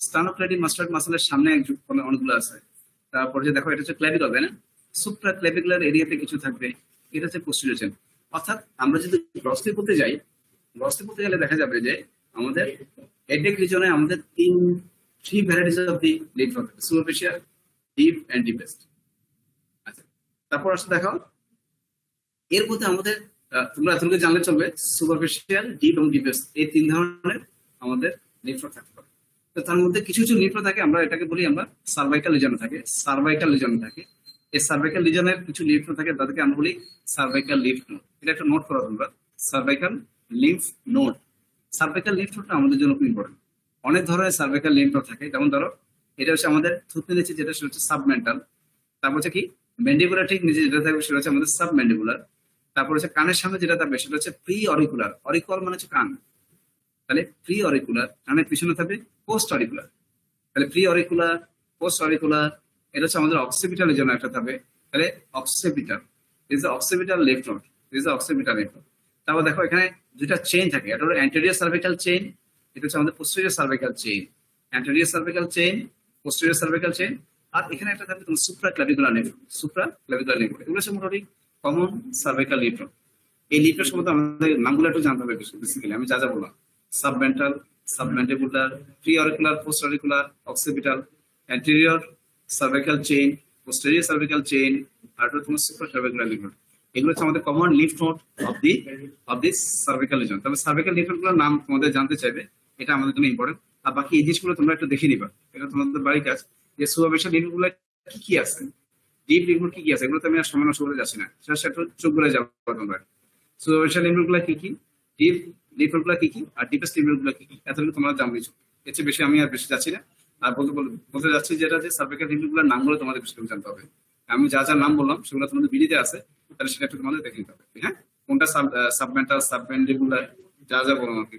স্টানোক্লেডিক মাস্টার্ড মাসলের সামনে অনেকগুলো আছে। তারপরে যে দেখো এটা হচ্ছে ক্ল্যাভিকল, তাই না? সুপ্রা ক্ল্যাভিকুলার এরিয়াতে কিছু থাকবে, এটা হচ্ছে পোস্টেরিয়র চেইন। অর্থাৎ আমরা যদি গ্রস্তি করতে যাই, গ্রস্তি করতে গেলে দেখা যাবে যে আমাদের হেডেক রিজনে আমাদের three varieties of the lymph node, superficial, deep and deepest. আচ্ছা, তারপর আসলে দেখো এর মধ্যে আমাদের তোমরা এতটুকু জানলে চলবে, সুপারফিশিয়াল, ডিপ এবং ডিপেস্ট এই তিন ধরনের আমাদের লিম্ফ নোড থাকতে পারে। তো তার মধ্যে কিছু কিছু লিম্ফ নোড থাকে, আমরা এটাকে বলি আমরা সার্ভাইকাল লিজন থাকে, সার্ভাইকাল লিজন থাকে। এই সার্ভাইকাল লিজনের কিছু লিম্ফ নোড থাকে, তাদেরকে আমরা বলি সার্ভাইকাল লিম্ফ নোড। এটা একটা নোট করো তোমরা, cervical lymph node. Cervical lymph নোডটা আমাদের জন্য খুব ইম্পর্টেন্ট। অনেক ধরনের সার্ভাইকাল লিম্ফ নোড থাকে, যেমন ধরো এটা হচ্ছে আমাদের থুতনি নিচে যেটা, সেটা হচ্ছে সাবমেন্টাল। তারপর হচ্ছে কি ম্যান্ডিবুলার ঠিক নিচে যেটা থাকবে সেটা হচ্ছে আমাদের সাবম্যান্ডিবুলার। তারপর হচ্ছে কানের সামনে যেটা থাকবে সেটা হচ্ছে প্রি অরিকুলার। অরিকল মানে হচ্ছে কান, তাহলে প্রি অরিকুলার। কানের পিছনে থাকবে পোস্ট অরিকুলার। তাহলে প্রি অরিকুলার, পোস্ট অরিকুলার, এটা হচ্ছে আমাদের অক্সিপিটালের জন্য একটা থাকবে। তাহলে occipital is the occipital lymph node, is the occipital lymph node. তারপর দেখো এখানে দুইটা চেইন থাকে, এটা হলো অ্যান্টেরিয়র সার্ভিক্যাল চেইন, এটা হচ্ছে আমাদের posterior cervical chain. Anterior cervical chain, posterior cervical chain. আর এখানে একটা থাকবে তোমার supraclavicular lymph node, supraclavicular lymph node. এগুলো হচ্ছে মোটামুটি কমন সার্ভিক্যাল লিম্ফ নোড। এই লিম্ফ নোড সম্বন্ধে আমাদের নামগুলো একটু জানতে হবে বেসিক্যালি, আমি যা যা বললাম। Submental, submandibular, preauricular, postauricular, occipital, anterior cervical chain, posterior cervical chain, আর তোমার সুপ্রা ক্ল্যাভিকুলার লিম্ফ নোড। এগুলো হচ্ছে আমাদের common lymph node of this cervical lesion. তবে সার্ভিক্যাল লিম্ফ নোডগুলোর নাম তোমাদের জানতে চাইবে, এটা আমাদের জন্য ইম্পর্টেন্ট। আর বাকি এই জিনিসগুলো তোমরা একটু দেখে নিবা, এটা তোমাদের বাড়ির কাজ, যে সুপারফিশিয়াল লিম্ফ গুলো কি কি আছে, ডিপ লিম্ফ নোড কি কি আছে, এগুলো তো আমি আর সময় নষ্ট করে যাচ্ছি না, সেটা একটু চোখ বলে যাবো তোমরা। সুপারফিশিয়াল লিম্ফ নোড গুলো কি কি, ডিপ লিম্ফ নোড গুলো কি কি, আর ডিপেস্ট লিম্ফ নোড গুলো কি কি, এতটুকু তোমরা জানবেই। এর চেয়ে বেশি আমি আর বেশি যাচ্ছি না। আর বলতে যাচ্ছি যেটা যে সার্ভিক্যাল লিম্ফ নোড গুলোর নামগুলো তোমাদের বেশি জানতে হবে। আমি যা যা নাম বললাম সেগুলো তোমাদের বিডিতে আছে, তাহলে সেটা একটু তোমাদের দেখে নিতে হবে। হ্যাঁ, কোনটা সাবমেন্টাল, সাবম্যান্ডিবুলার, যা যা বললাম আর কি,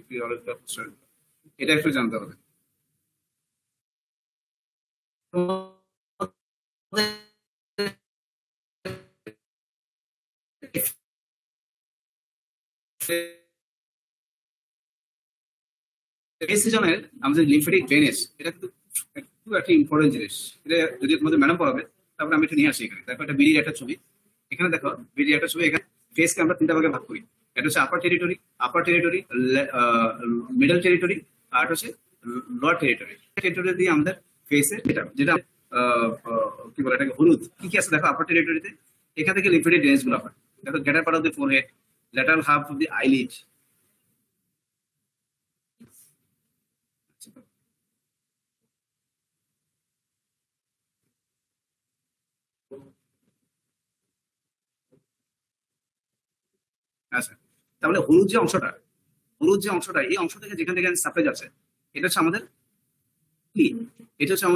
এটা একটু জানতে হবে। এই সিজনের আমাদের লিম্ফেটিক ড্রেনেজ, এটা কিন্তু খুব একটা ইম্পর্টেন্ট জিনিস। এটা যদি তোমাদের ম্যাডাম পড়াবে, তারপরে আমি একটু নিয়ে আসি এখানে। দেখো একটা বিড়ির একটা ছবি, এখানে দেখো বিড়ির একটা ছবি। এখানে ফেসকে আমরা তিনটা ভাগে ভাগ করি। এটা হচ্ছে আপার টেরিটরি, মিডল টেরিটরি, আর হচ্ছে লোয়ার টেরিটরি। টেরিটরি দিয়ে আমাদের ফেসে যেটা যেটা কি বলে এটাকে হলুদ, কি কি আছে দেখো আপার টেরিটরিতে। এখান থেকে লিম্ফেটিক ড্রেনেজ গুলো হয়। দেখো greater part of the forehead, lateral half of the eyelid. আচ্ছা, তাহলে হলুদ যে অংশটা, এই অংশ থেকে যেখান থেকে সাপ্লাই যাচ্ছে, এটা হচ্ছে আমাদের কি, এটা হচ্ছে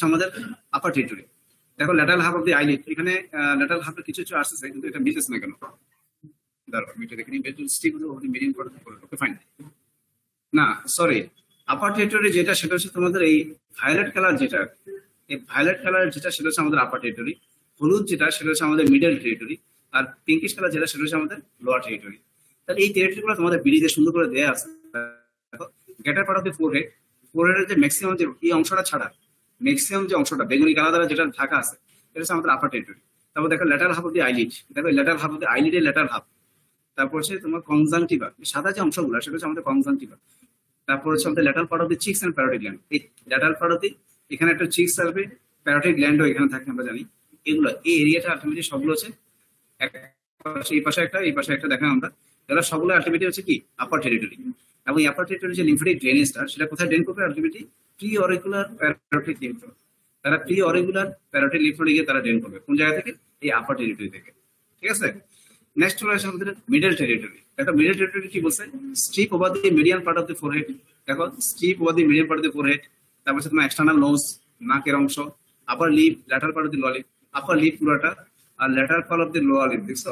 আমাদের আপার টেরিটরি। দেখো lateral half of the eyelid, এখানে ল্যাটারাল হাফে কিছু কিছু আসতেছে, কিন্তু এটা মিলতেছে না কেন? দাঁড়াও আমি এটা দেখে নিই। ওকে ফাইন, না সরি, আপার টেরিটরি যেটা সেটা হচ্ছে তোমাদের এই ভায়োলেট কালার যেটা, এই ভায়োলেট কালার যেটা সেটা হচ্ছে আমাদের আপার টেরিটরি। হলুদ যেটা সেটা হচ্ছে আমাদের মিডল টেরিটরি। আর পিঙ্কিশ কালার যেটা সেটা হচ্ছে আমাদের লোয়ার টেরিটরি। তাহলে এই টেরিটরি গুলো তোমাদের বিড়িতে সুন্দর করে দেওয়া আছে। দেখো greater part of the forehead, ফোরহেডের যে ম্যাক্সিমাম যে এই অংশটা ছাড়া ম্যাক্সিমাম যে অংশটা বেগুনি কালার দ্বারা যেটা ঢাকা আছে, এটা হচ্ছে আমাদের আপার টেরিটরি। তারপর দেখো lateral half of the eyelid, দেখো ল্যাটারাল হাফ অফ দি আইলিডের ল্যাটারাল হাফ। তারপর হচ্ছে তোমার কনজাংটিভা, সাদা যে অংশগুলো সেটা হচ্ছে আমাদের কনজাংটিভা। তারপর হচ্ছে আমাদের lateral part of the cheeks and parotid gland. এই ল্যাটারাল পার্ট অফ দি, এখানে একটা চিকস থাকবে, প্যারোটিড গ্ল্যান্ডও এখানে থাকে, আমরা জানি। এগুলো এই এরিয়াটা আলটিমেটলি সবগুলো হচ্ছে এই পাশে একটা, এই পাশে একটা দেখা আমরা, এগুলো সবগুলো আলটিমেটলি হচ্ছে কি আপার টেরিটরি। এবং এই আপার টেরিটরি যে লিম্ফেটিক ড্রেনেজটা, সেটা কোথায় ড্রেন করবে? Ultimately pre auricular parotid lymph node. তারা প্রি অরিকুলার প্যারোটিড লিম্ফ নোডে গিয়ে তারা ড্রেন করবে। কোন জায়গা থেকে? এই আপার টেরিটরি থেকে, ঠিক আছে। নেক্সট হলো আসে আমাদের মিডল টেরিটরি। দেখো মিডল টেরিটরি কি বলছে, strip over the median part of the forehead. দেখো strip over the median part of the forehead, তারপর তোমার এক্সটার্নাল নোজ, নাকের অংশ, upper lip, lateral part of the lower lip, upper lip পুরাটা, আর lateral part of the lower lip. দেখছো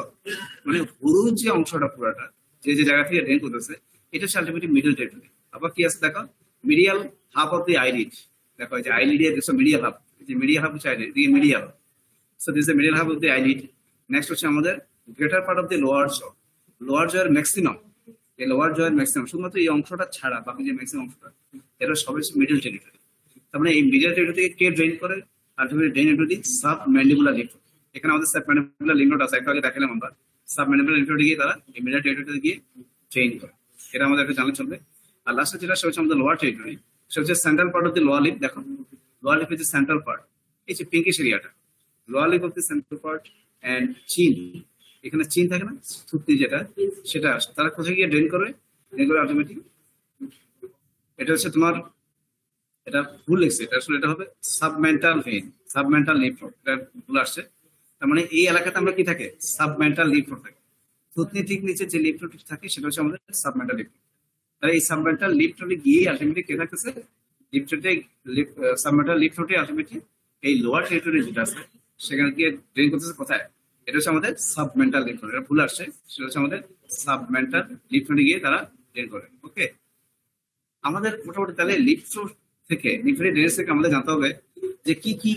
মানে হরুর যে অংশটা পুরাটা যে যে জায়গা থেকে ড্রেন করতেছে, এটা হচ্ছে আলটিমেটলি মিডল টেরিটরি। আবার কি আছে দেখো, medial half of the eyelid. দেখো এই যে আইলিড এর দেখছো মিডিয়াল হাফ, যে মিডিয়াল হাফ হচ্ছে আইলিড, এদিকে medial. So this is the medial half of the eyelid. Next হচ্ছে আমাদের greater part of the lower জ, লোয়ার জয়ের ম্যাক্সিমাম, এই লোয়ার জয়ের ম্যাক্সিমাম শুধুমাত্র এই অংশটা ছাড়া বাকি যে ম্যাক্সিমাম অংশটা, এটা সবই মিডল টেরিটরি। তার মানে এই মিডল টেরিটরি থেকে কে ড্রেন করে, আলটিমেটলি ড্রেন ইনটু দি সাব ম্যান্ডিবুলার লিম্ফ। এখানে আমাদের সাব ম্যান্ডিবুলার লিম্ফ নোড আছে, একটু আগে দেখালাম আমরা। সাব ম্যান্ডিবুলার লিম্ফ নোডে গিয়ে তারা এই মিডল টেরিটরিতে গিয়ে ড্রেন করে, এটা আমাদের একটু জানলে চলবে। আর লাস্টে যেটা সেটা হচ্ছে আমাদের লোয়ার টেরিটরি, সেটা হচ্ছে central part of the lower lip. দেখো লোয়ার লিপ যে সেন্ট্রাল পার্ট, এই যে পিঙ্কিশ এরিয়াটা, lower lip of the central part and chin, এখানে চিন থাকে না থুতনি যেটা, সেটা তারা কোথায় গিয়ে ড্রেন করবে, ড্রেন করে অটোমেটিক। এটা হচ্ছে তোমার, এটা ভুল লিখছে, এটা আসলে এটা হবে submental vein, submental lymph node, এটা ভুল আসছে। তার মানে এই এলাকাতে আমরা কি থাকে, সাবমেন্টাল লিম্ফ নোড থাকে। থুতনি ঠিক নিচে যে লিম্ফ নোড থাকে সেটা হচ্ছে আমাদের সাবমেন্টাল লিম্ফ নোড। তাহলে এই সাবমেন্টাল লিম্ফ নোডে গিয়ে আলটিমেটলি কে থাকতেছে, লিম্ফ নোডে, সাবমেন্টাল লিম্ফ নোডে আলটিমেটলি এই লোয়ার টেরিটরি যেটা আছে সেখানে গিয়ে ড্রেন করতেছে কোথায়, এটা হচ্ছে আমাদের সাবমেন্টাল লিম্ফ নোড। এটা ভুল আসছে, সেটা হচ্ছে আমাদের সাবমেন্টাল লিম্ফ নোডে গিয়ে তারা ড্রেন করে। ওকে, আমাদের মোটামুটি তাহলে লিম্ফ নোড থেকে, লিম্ফেটিক ড্রেনেজ থেকে আমাদের জানতে হবে যে কি কি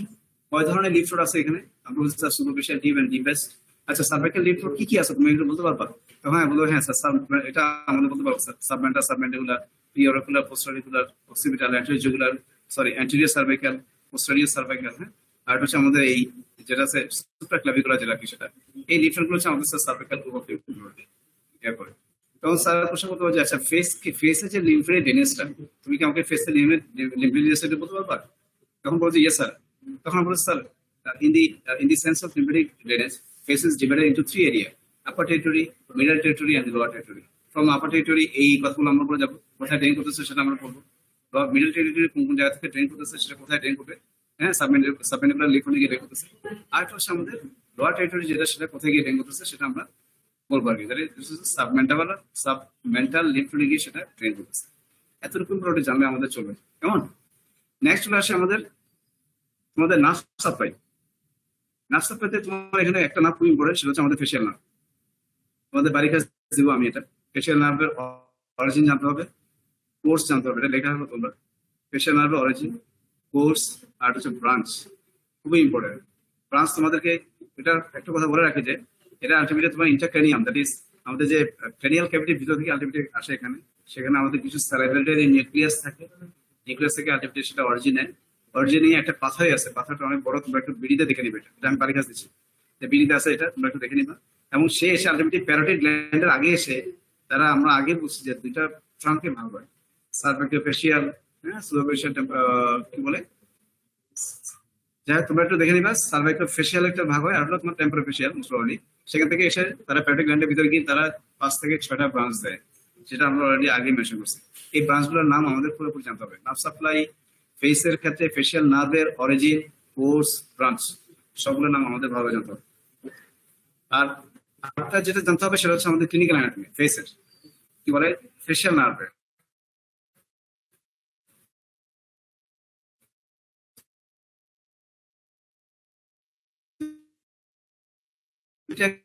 কয় ধরনের লিম্ফ নোড আছে এখানে। আমরা বলছি sir superficial, deep and deepest. আচ্ছা সার্ভাইকাল লিম্ফ নোড কি কি আছে তুমি এগুলো বলতে পারবা? তো হ্যাঁ বলবো, হ্যাঁ স্যার এটা আমাদের বলতে পারবো sir, submental, submandibular, preauricular, postauricular, occipital, anterior jugular, sorry anterior cervical, posterior cervical. হ্যাঁ, আর হচ্ছে আমাদের এই যেটা আছে সুপ্রাক্লাভিকুলার যেটা কি সেটা, এই লিম্ফ নোড গুলো হচ্ছে আমাদের sir cervical group of lymph node. এরপরে তখন স্যার প্রশ্ন করতে পারছে, আচ্ছা ফেস কি, ফেসের যে লিম্ফেটিক ড্রেনেজটা, তুমি কি আমাকে ফেসের লিম্ফেটিক ড্রেনেজটা বলতে পারবা? তখন বলছে ইয়েস স্যার। তখন আমরা বলছি sir in the sense of lymphatic drainage, face is divided into three area: upper territory, middle territory and lower territory. From upper territory এই কথাগুলো আমরা বলে যাবো, কোথায় ড্রেন করতেছে সেটা আমরা বলবো। মিডল টেরিটরি কোন কোন জায়গা থেকে ড্রেন করতেছে সেটা কোথায় ড্রেন করবে, হ্যাঁ সাবমেন্ডিবুলার লিম্ফ নোডে গিয়ে ড্রেন করতেছে। আর একটা হচ্ছে আমাদের লোয়ার টেরিটরি যেটা, সেটা কোথায় গিয়ে ড্রেন করতেছে সেটা আমরা বলবো আর কি। সাবমেন্টাল লিম্ফ নোডে গিয়ে সেটা ড্রেন করতেছে। এতটুকু পুরোটি জানলে আমাদের চলবে, কেমন? নেক্সট চলে আসে আমাদের তোমাদের নার্ভ সাপ্লাই। নার্ভ সাপ্লাইতে তোমার এখানে একটা নার্ভ খুব ইম্পর্টেন্ট, সেটা হচ্ছে আমাদের ফেশিয়াল নার্ভ। তোমাদের বাড়ির কাছে দিব আমি এটা। ফেশিয়াল নার্ভের অরিজিন জানতে হবে, কোর্স জানতে হবে, এটা লেখা হবে তোমরা। ফেশিয়াল নার্ভের অরিজিন, কোর্স, আর হচ্ছে ব্রাঞ্চ, খুবই ইম্পর্টেন্ট। ব্রাঞ্চ তোমাদেরকে এটা একটা কথা বলে রাখি যে এটা আলটিমেটলি তোমার ইন্টারক্রেনিয়াম, দ্যাট ইজ আমাদের যে ক্রেনিয়াল ক্যাভিটির ভিতর থেকে আলটিমেটলি আসে এখানে। সেখানে আমাদের কিছু সেরেব্রাল নিউক্লিয়াস থাকে, নিউক্লিয়াস থেকে আলটিমেটলি সেটা অরিজিনে, অরিজিনে একটা পাথর আছে, পাথরটা অনেক বড়, তোমরা একটু বিড়িতে দেখে নিবে, এটা আমি বাড়ির কাছে দিচ্ছি, বিড়িতে আছে এটা, তোমরা একটু দেখে নিবা। এবং সে এসে আলটিমেটলি প্যারোটিড গ্ল্যান্ডের আগে এসে তারা, আমরা আগে বুঝছি যে দুইটা ট্রাঙ্কে ভাগ হয়, সার্ভাইকোফেশিয়াল, হ্যাঁ সুপারফিশিয়াল, কি বলে, যাই হোক তোমরা একটু দেখে নিবা। সার্ভাইকোফেশিয়াল একটা ভাগ হয়, আর হলো তোমার টেম্পোরোফেশিয়াল মোস্টলি। সেখান থেকে এসে তারা প্যারোটিড গ্ল্যান্ডের ভিতরে গিয়ে তারা 5 থেকে 6টা ব্রাঞ্চ দেয়, যেটা আমরা অলরেডি আগে মেনশন করছি। এই ব্রাঞ্চগুলোর নাম আমাদের পুরোপুরি জানতে হবে। নার্ভ সাপ্লাই ফেসের ক্ষেত্রে ফেশিয়াল নার্ভের অরিজিন, কোর্স, ব্রাঞ্চ, সবগুলোর নাম আমাদের ভালোভাবে জানতে হবে। আর আরেকটা যেটা জানতে হবে সেটা হচ্ছে আমাদের ক্লিনিক্যাল অ্যানাটমি ফেসের, কি বলে, ফেশিয়াল নার্ভের।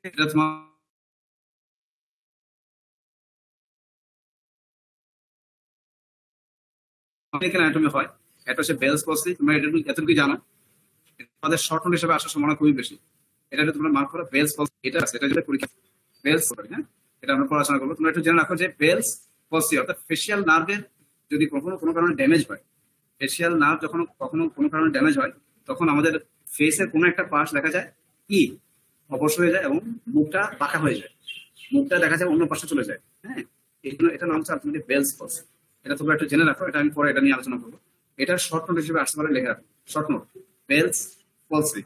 এটা তোমার ক্লিনিক্যাল অ্যানাটমি হয়। এটা হচ্ছে বেলস পলসি, তোমরা এতটুকু জানো। আমাদের শর্ট নোট হিসেবে আসার সম্ভাবনা খুবই বেশি। এটা তোমরা মার্ক করো, বেলস পলসি, এটা আছে, এটা যেটা পরীক্ষা বেলস, হ্যাঁ এটা আমরা পড়াশোনা করবো। তোমরা একটু জেনে রাখো যে বেলস পলসি অর্থাৎ ফেশিয়াল নার্ভের যদি কখনো কোনো কারণে ড্যামেজ হয়, ফেশিয়াল নার্ভ যখন কখনো কোনো কারণে ড্যামেজ হয়, তখন আমাদের ফেসের কোনো একটা পাশ দেখা যায় কি অবশ হয়ে যায় এবং মুখটা বাঁকা হয়ে যায়, মুখটা দেখা যায় অন্য পাশে চলে যায়। হ্যাঁ, এই জন্য এটা নাম হচ্ছে আলটিমেটলি বেলস পলসি। এটা তোমরা একটু জেনে রাখো, এটা আমি পরে এটা নিয়ে আলোচনা করবো। এটা শর্ট নোট হিসেবে আসতে পারে, লেখা শর্ট নোট, বেলস পলসি।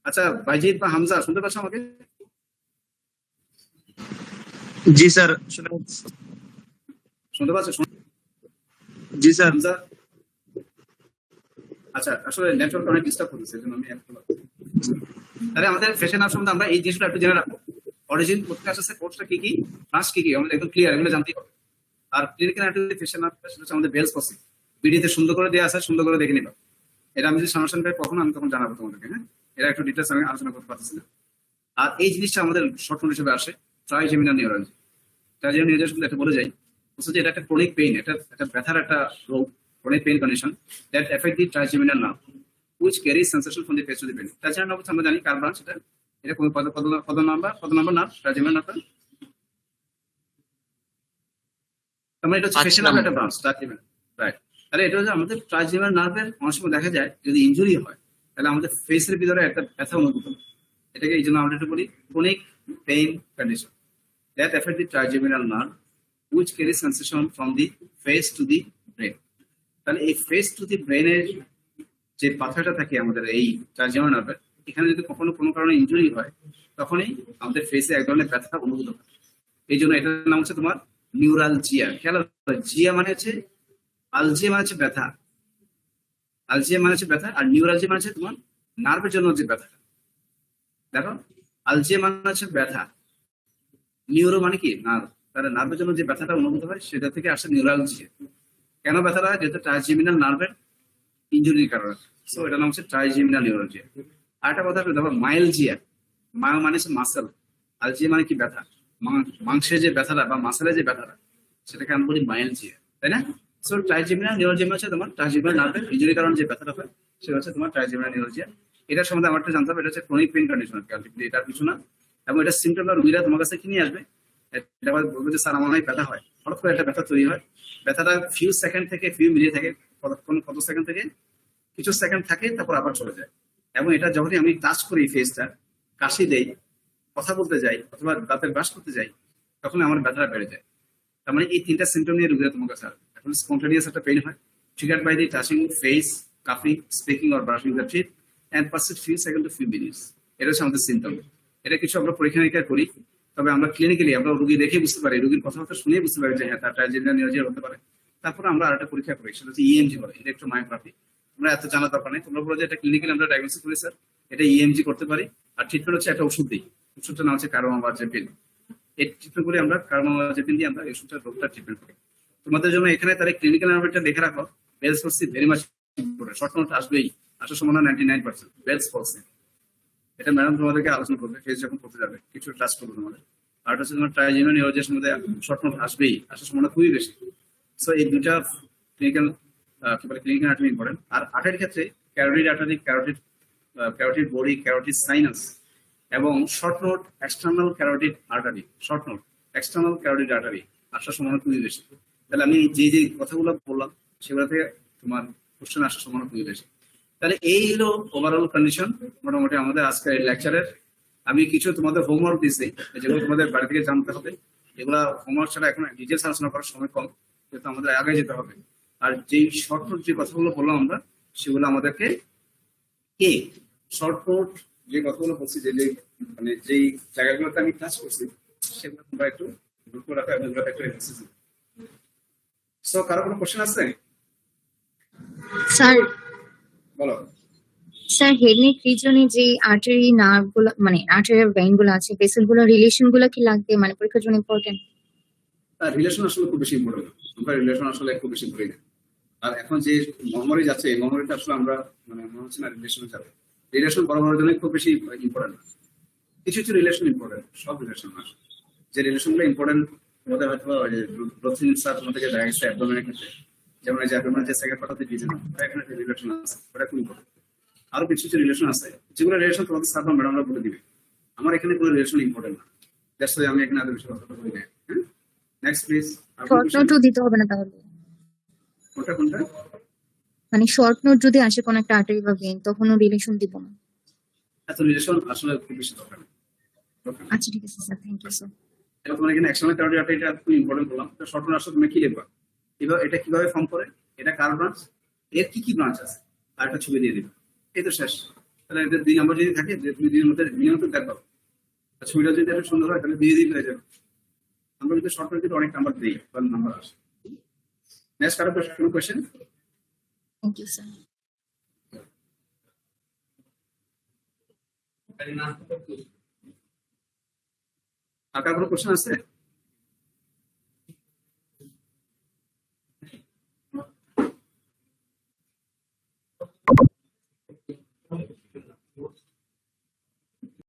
আচ্ছা, বাইজিৎ বা হামজা শুনতে পাচ্ছ আমাকে? জি স্যার শুনে পাচ্ছি। শুনতে পাচ্ছ? জি স্যার। হামজা, আচ্ছা আসলে নেটওয়ার্ক অনেক ডিস্টার্ব করতেছে, এজন্য আমি তাহলে আমাদের ফ্যাশন আপ সম্বন্ধে আমরা এই জিনিসটা একটু জেনে রাখবো। অরিজিন কোথেকে আসছে, কোর্সটা কি কি, ক্লাস কি কি, আমাদের একদম ক্লিয়ার, এগুলো জানতেই হবে। আর ক্লিনিক্যাল অ্যাক্টিভিটি ফ্যাশন আপ সেটা হচ্ছে আমাদের বেলস পসি ভিডিওতে সুন্দর করে দেওয়া আছে, সুন্দর করে দেখে নিবা। এটা আমি যদি সামনাসামনি পাই কখনো আমি তখন জানাবো তোমাদেরকে। হ্যাঁ, এটা একটু ডিটেলস আমি আলোচনা করতে পারতেছি না। আর এই জিনিসটা আমাদের শর্ট নোট হিসেবে আসে ট্রাইজেমিনাল নিউরোলজি। ট্রাইজেমিনাল নিউরোলজি শুধু একটা বলে যাই, বলছে যে এটা একটা ক্রনিক পেইন, এটা একটা ব্যথার একটা রোগ, chronic pain condition that effect the trigeminal nerve which carries sensation from the face to the brain. Trigeminal nerve আমরা জানি কার ব্রাঞ্চ, এটা কোন কত নাম্বার নার্ভ ট্রাইজেমিনাল নার্ভটা? তার এটা হচ্ছে 5 ফেশিয়াল নার্ভ নাম্বার। একটা ব্রাঞ্চ ট্রাইজেমিনাল, রাইট। তাহলে এটা হচ্ছে আমাদের ট্রাইজেমিনাল নার্ভের অনেক সময় দেখা যায় যদি ইনজুরি হয় তাহলে আমাদের ফেসের ভিতরে একটা ব্যথা অনুভূত হয়। এটাকে এই জন্য আমরা একটু বলি chronic pain condition that affect the trigeminal nerve which carries sensation from the face to the brain. তাহলে এই ফেস টু দি ব্রেনের যে পাথরটা থাকে আমাদের এই ট্রাইজেমিনাল নার্ভের, এখানে যদি কখনো কোনো কারণে ইনজুরি হয় তখনই আমাদের ফেসে এক ধরনের ব্যথা অনুভূত হয়। এই জন্য এটার নাম হচ্ছে তোমার নিউরালজিয়া। খেয়াল রাখবে, জিয়া মানে হচ্ছে, আলজিয়া মানে হচ্ছে ব্যথা, আলজিয়া মানে হচ্ছে ব্যথা, আর নিউরালজিয়া মানে হচ্ছে তোমার নার্ভের জন্য যে ব্যথাটা। দেখো, আলজিয়া মানে হচ্ছে ব্যথা, নিউরো মানে কি নার্ভ, তাহলে নার্ভের জন্য যে ব্যথাটা অনুভূত হয় সেটা থেকে আসে নিউরালজিয়া। কেন ব্যথাটা হয়? যেহেতু ট্রাইজেমিনাল নার্ভের ইনজুরির কারণে, সো এটা নাম হচ্ছে ট্রাইজেমিনাল নিউরালজিয়া। আর একটা কথা দেখো, মাইলজিয়া, মায়ো মানে হচ্ছে মাসেল, আলজিয়া মানে কি ব্যথা, মাংসের যে ব্যথাটা বা মাসেলের যে ব্যথাটা সেটাকে আমরা বলি মাইলজিয়া, তাই না? সো ট্রাইজেমিনাল নিউরালজিয়া হচ্ছে তোমার ট্রাইজেমিনাল নার্ভের ইনজুরির কারণে যে ব্যথাটা হয় সেটা হচ্ছে তোমার ট্রাইজেমিনাল নিউরালজিয়া। এটার সম্বন্ধে আমার একটু জানতে হবে, এটা হচ্ছে ক্রনিক পেইন কন্ডিশন, এটার কিছু না। এবং এটা সিমটমটা রোগীরা তোমার কাছে কি নিয়ে আসবে, এটা বলবে যে স্যার আমার অনেক ব্যথা হয়, হঠাৎ করে একটা ব্যথা তৈরি হয়, ব্যথাটা ফিউ সেকেন্ড থেকে ফিউ মিনিট থাকে, কত সেকেন্ড থেকে কিছু সেকেন্ড থাকে, তারপর আবার চলে যায়। এবং এটা যখনই আমি টাচ করি ফেসটা, কাশি দেই, কথা বলতে যাই অথবা দাঁতের ব্রাশ করতে যাই, তখন আমার ব্যথাটা বেড়ে যায়। তার মানে এই তিনটা সিমটম নিয়ে রোগীরা তোমার কাছে আসবে। এখন স্পন্টানিয়াস একটা পেইন হয়, triggered by the touching face, coughing, speaking or brushing the teeth and persist few seconds to few minutes. এটা হচ্ছে আমাদের সিমটম। এটা কিছু আমরা পরীক্ষা নিরীক্ষা করি, তবে আমরা ক্লিনিক্যালি আমরা রোগী দেখে বুঝতে পারি, রোগীর কথাবার্তা শুনে বুঝতে পারি যে হ্যাঁ তার ট্রাইজেমিনাল নিউরোলজিয়া হতে পারে। তারপরে আমরা আরেকটা পরীক্ষা করি, সেটা হচ্ছে ইএমজি বলে, ইলেকট্রোমায়োগ্রাফি। আমরা এত জানা দরকার নেই, তোমরা বলো যে এটা ক্লিনিক্যালি আমরা ডায়াগনোসিস করি স্যার, এটা ইএমজি করতে পারি। আর ট্রিটমেন্ট হচ্ছে একটা ওষুধ দিই, ওষুধটা নাম হচ্ছে কার্বামাজেপিন। এই ট্রিটমেন্ট করে আমরা কার্বামাজেপিন দিয়ে আমরা এই ওষুধটা রোগটা ট্রিটমেন্ট করি। তোমাদের জন্য এখানে তার ক্লিনিক্যাল নাম্বারটা দেখে রাখো, Bell's palsy very much important, short note আসবেই, আসার সম্ভাবনা 99%। বেলস পলসি এটা ম্যাডাম তোমাদেরকে আলোচনা করবে, ফেস যখন করতে যাবে কিছু টাচ করবে তোমাদের। আর হচ্ছে তোমার ট্রাইজেমিনাল নিউরোলজির মধ্যে শর্ট নোট আসবেই, আসার সম্ভাবনা খুবই বেশি। সো এই দুইটা ক্লিনিক্যাল কি বলে ক্লিনিক্যাল অ্যানাটমি ইম্পর্টেন্ট। আর আর্টারির ক্ষেত্রে carotid artery, carotid body, carotid sinus এবং short note external carotid artery, short note external carotid artery আসার সম্ভাবনা খুবই বেশি। তাহলে আমি যে যে কথাগুলো বললাম সেগুলো থেকে তোমার কোশ্চেন আসার সম্ভাবনা খুবই বেশি। তাহলে এই হলো ওভারঅল কন্ডিশন মোটামুটি আমাদের আজকের এই লেকচারের। আমি কিছু তোমাদের হোমওয়ার্ক দিচ্ছি যেগুলো তোমাদের বাড়ি থেকে জানতে হবে। এগুলা হোমওয়ার্ক ছাড়া এখন ডিটেলস আলোচনা করার সময় কম, যেহেতু আমাদের আগে যেতে হবে। আর যেই শর্ট নোট যে কথাগুলো বললাম আমরা, সেগুলো আমাদেরকে কে শর্ট নোট যে কথাগুলো বলছি, যে মানে যেই জায়গাগুলোতে আমি টাচ করছি সেগুলো তোমরা একটু নোট করে রাখো এবং এগুলো একটু এক্সারসাইজ। সো কারো কোনো কোশ্চেন আছে? স্যার বলো। স্যার হেড নেক রিজনে যে আর্টারি নার্ভ গুলো মানে আর্টারিয়াল ভেইন গুলো আছে, ভেসেল গুলো রিলেশন গুলো কি লাগবে, মানে পরীক্ষার জন্য ইম্পর্টেন্ট? রিলেশন আসলে খুব বেশি ইম্পর্টেন্ট, আমরা রিলেশন আসলে খুব বেশি ধরি না। আর এখন যে মহামারী যাচ্ছে, এই মহামারীটা আসলে আমরা মানে মনে হচ্ছে না রিলেশনে যাবে। রিলেশন বড় বড় জন্য খুব বেশি ইম্পর্টেন্ট না, কিছু কিছু রিলেশন ইম্পর্টেন্ট, সব রিলেশন না। যে রিলেশনগুলো ইম্পর্টেন্ট তোমাদের হয়তো প্রথম স্যার তোমাদেরকে দেখা গেছে অ্যাবডোমেনের ক্ষেত্রে, যেমন এই যে অ্যাবডোমেনের যে সেকেন্ড পার্টতে ডিজিট, এখানে একটা রিলেশন আছে, ওটা খুব ইম্পর্টেন্ট। আরো কিছু কিছু রিলেশন আছে যেগুলো রিলেশন তোমাদের স্যার বা ম্যাডামরা বলে দিবে, আমার এখানে কোনো রিলেশন ইম্পর্টেন্ট না, দ্যাটস ওয়াই আমি এখানে আরো বেশি কথা বলি না। হ্যাঁ, নেক্সট প্লিজ। শর্ট নোটও দিতে হবে না তাহলে? কোনটা কোনটা? মানে শর্ট নোট যদি আসে কোন একটা আর্টারি বা ভেইন, তখনও রিলেশন দিব না? এত রিলেশন আসলে খুব বেশি দরকার নেই। আচ্ছা ঠিক আছে স্যার, থ্যাংক ইউ স্যার। এটা তোমার এখানে এক্সটার্নাল ক্যারোটিড আর্টারি, এটা খুব ইম্পর্টেন্ট বললাম। তো শর্ট নোট আসলে তুমি কি লিখবা, এবার এটা কিভাবে ফর্ম করে, এটা কার ব্রাঞ্চ, এর কি কি ব্রাঞ্চ আছে, আর একটা ছবি দিয়ে দিবে, এই তো শেষ। তাহলে এদের 2 নাম্বার যদি থাকে যে তুমি 2 এর মধ্যে মিনিমাম তো দেখো ছবিটা যদি একটা সুন্দর হয় তাহলে 2 পেয়ে যাবে। আমরা কিন্তু শর্ট করে অনেক নাম্বার দিই বা নাম্বার আসে। নেক্সট কারো কোনো কোয়েশ্চেন? Thank you sir. আর কারো কোনো কোয়েশ্চেন আছে?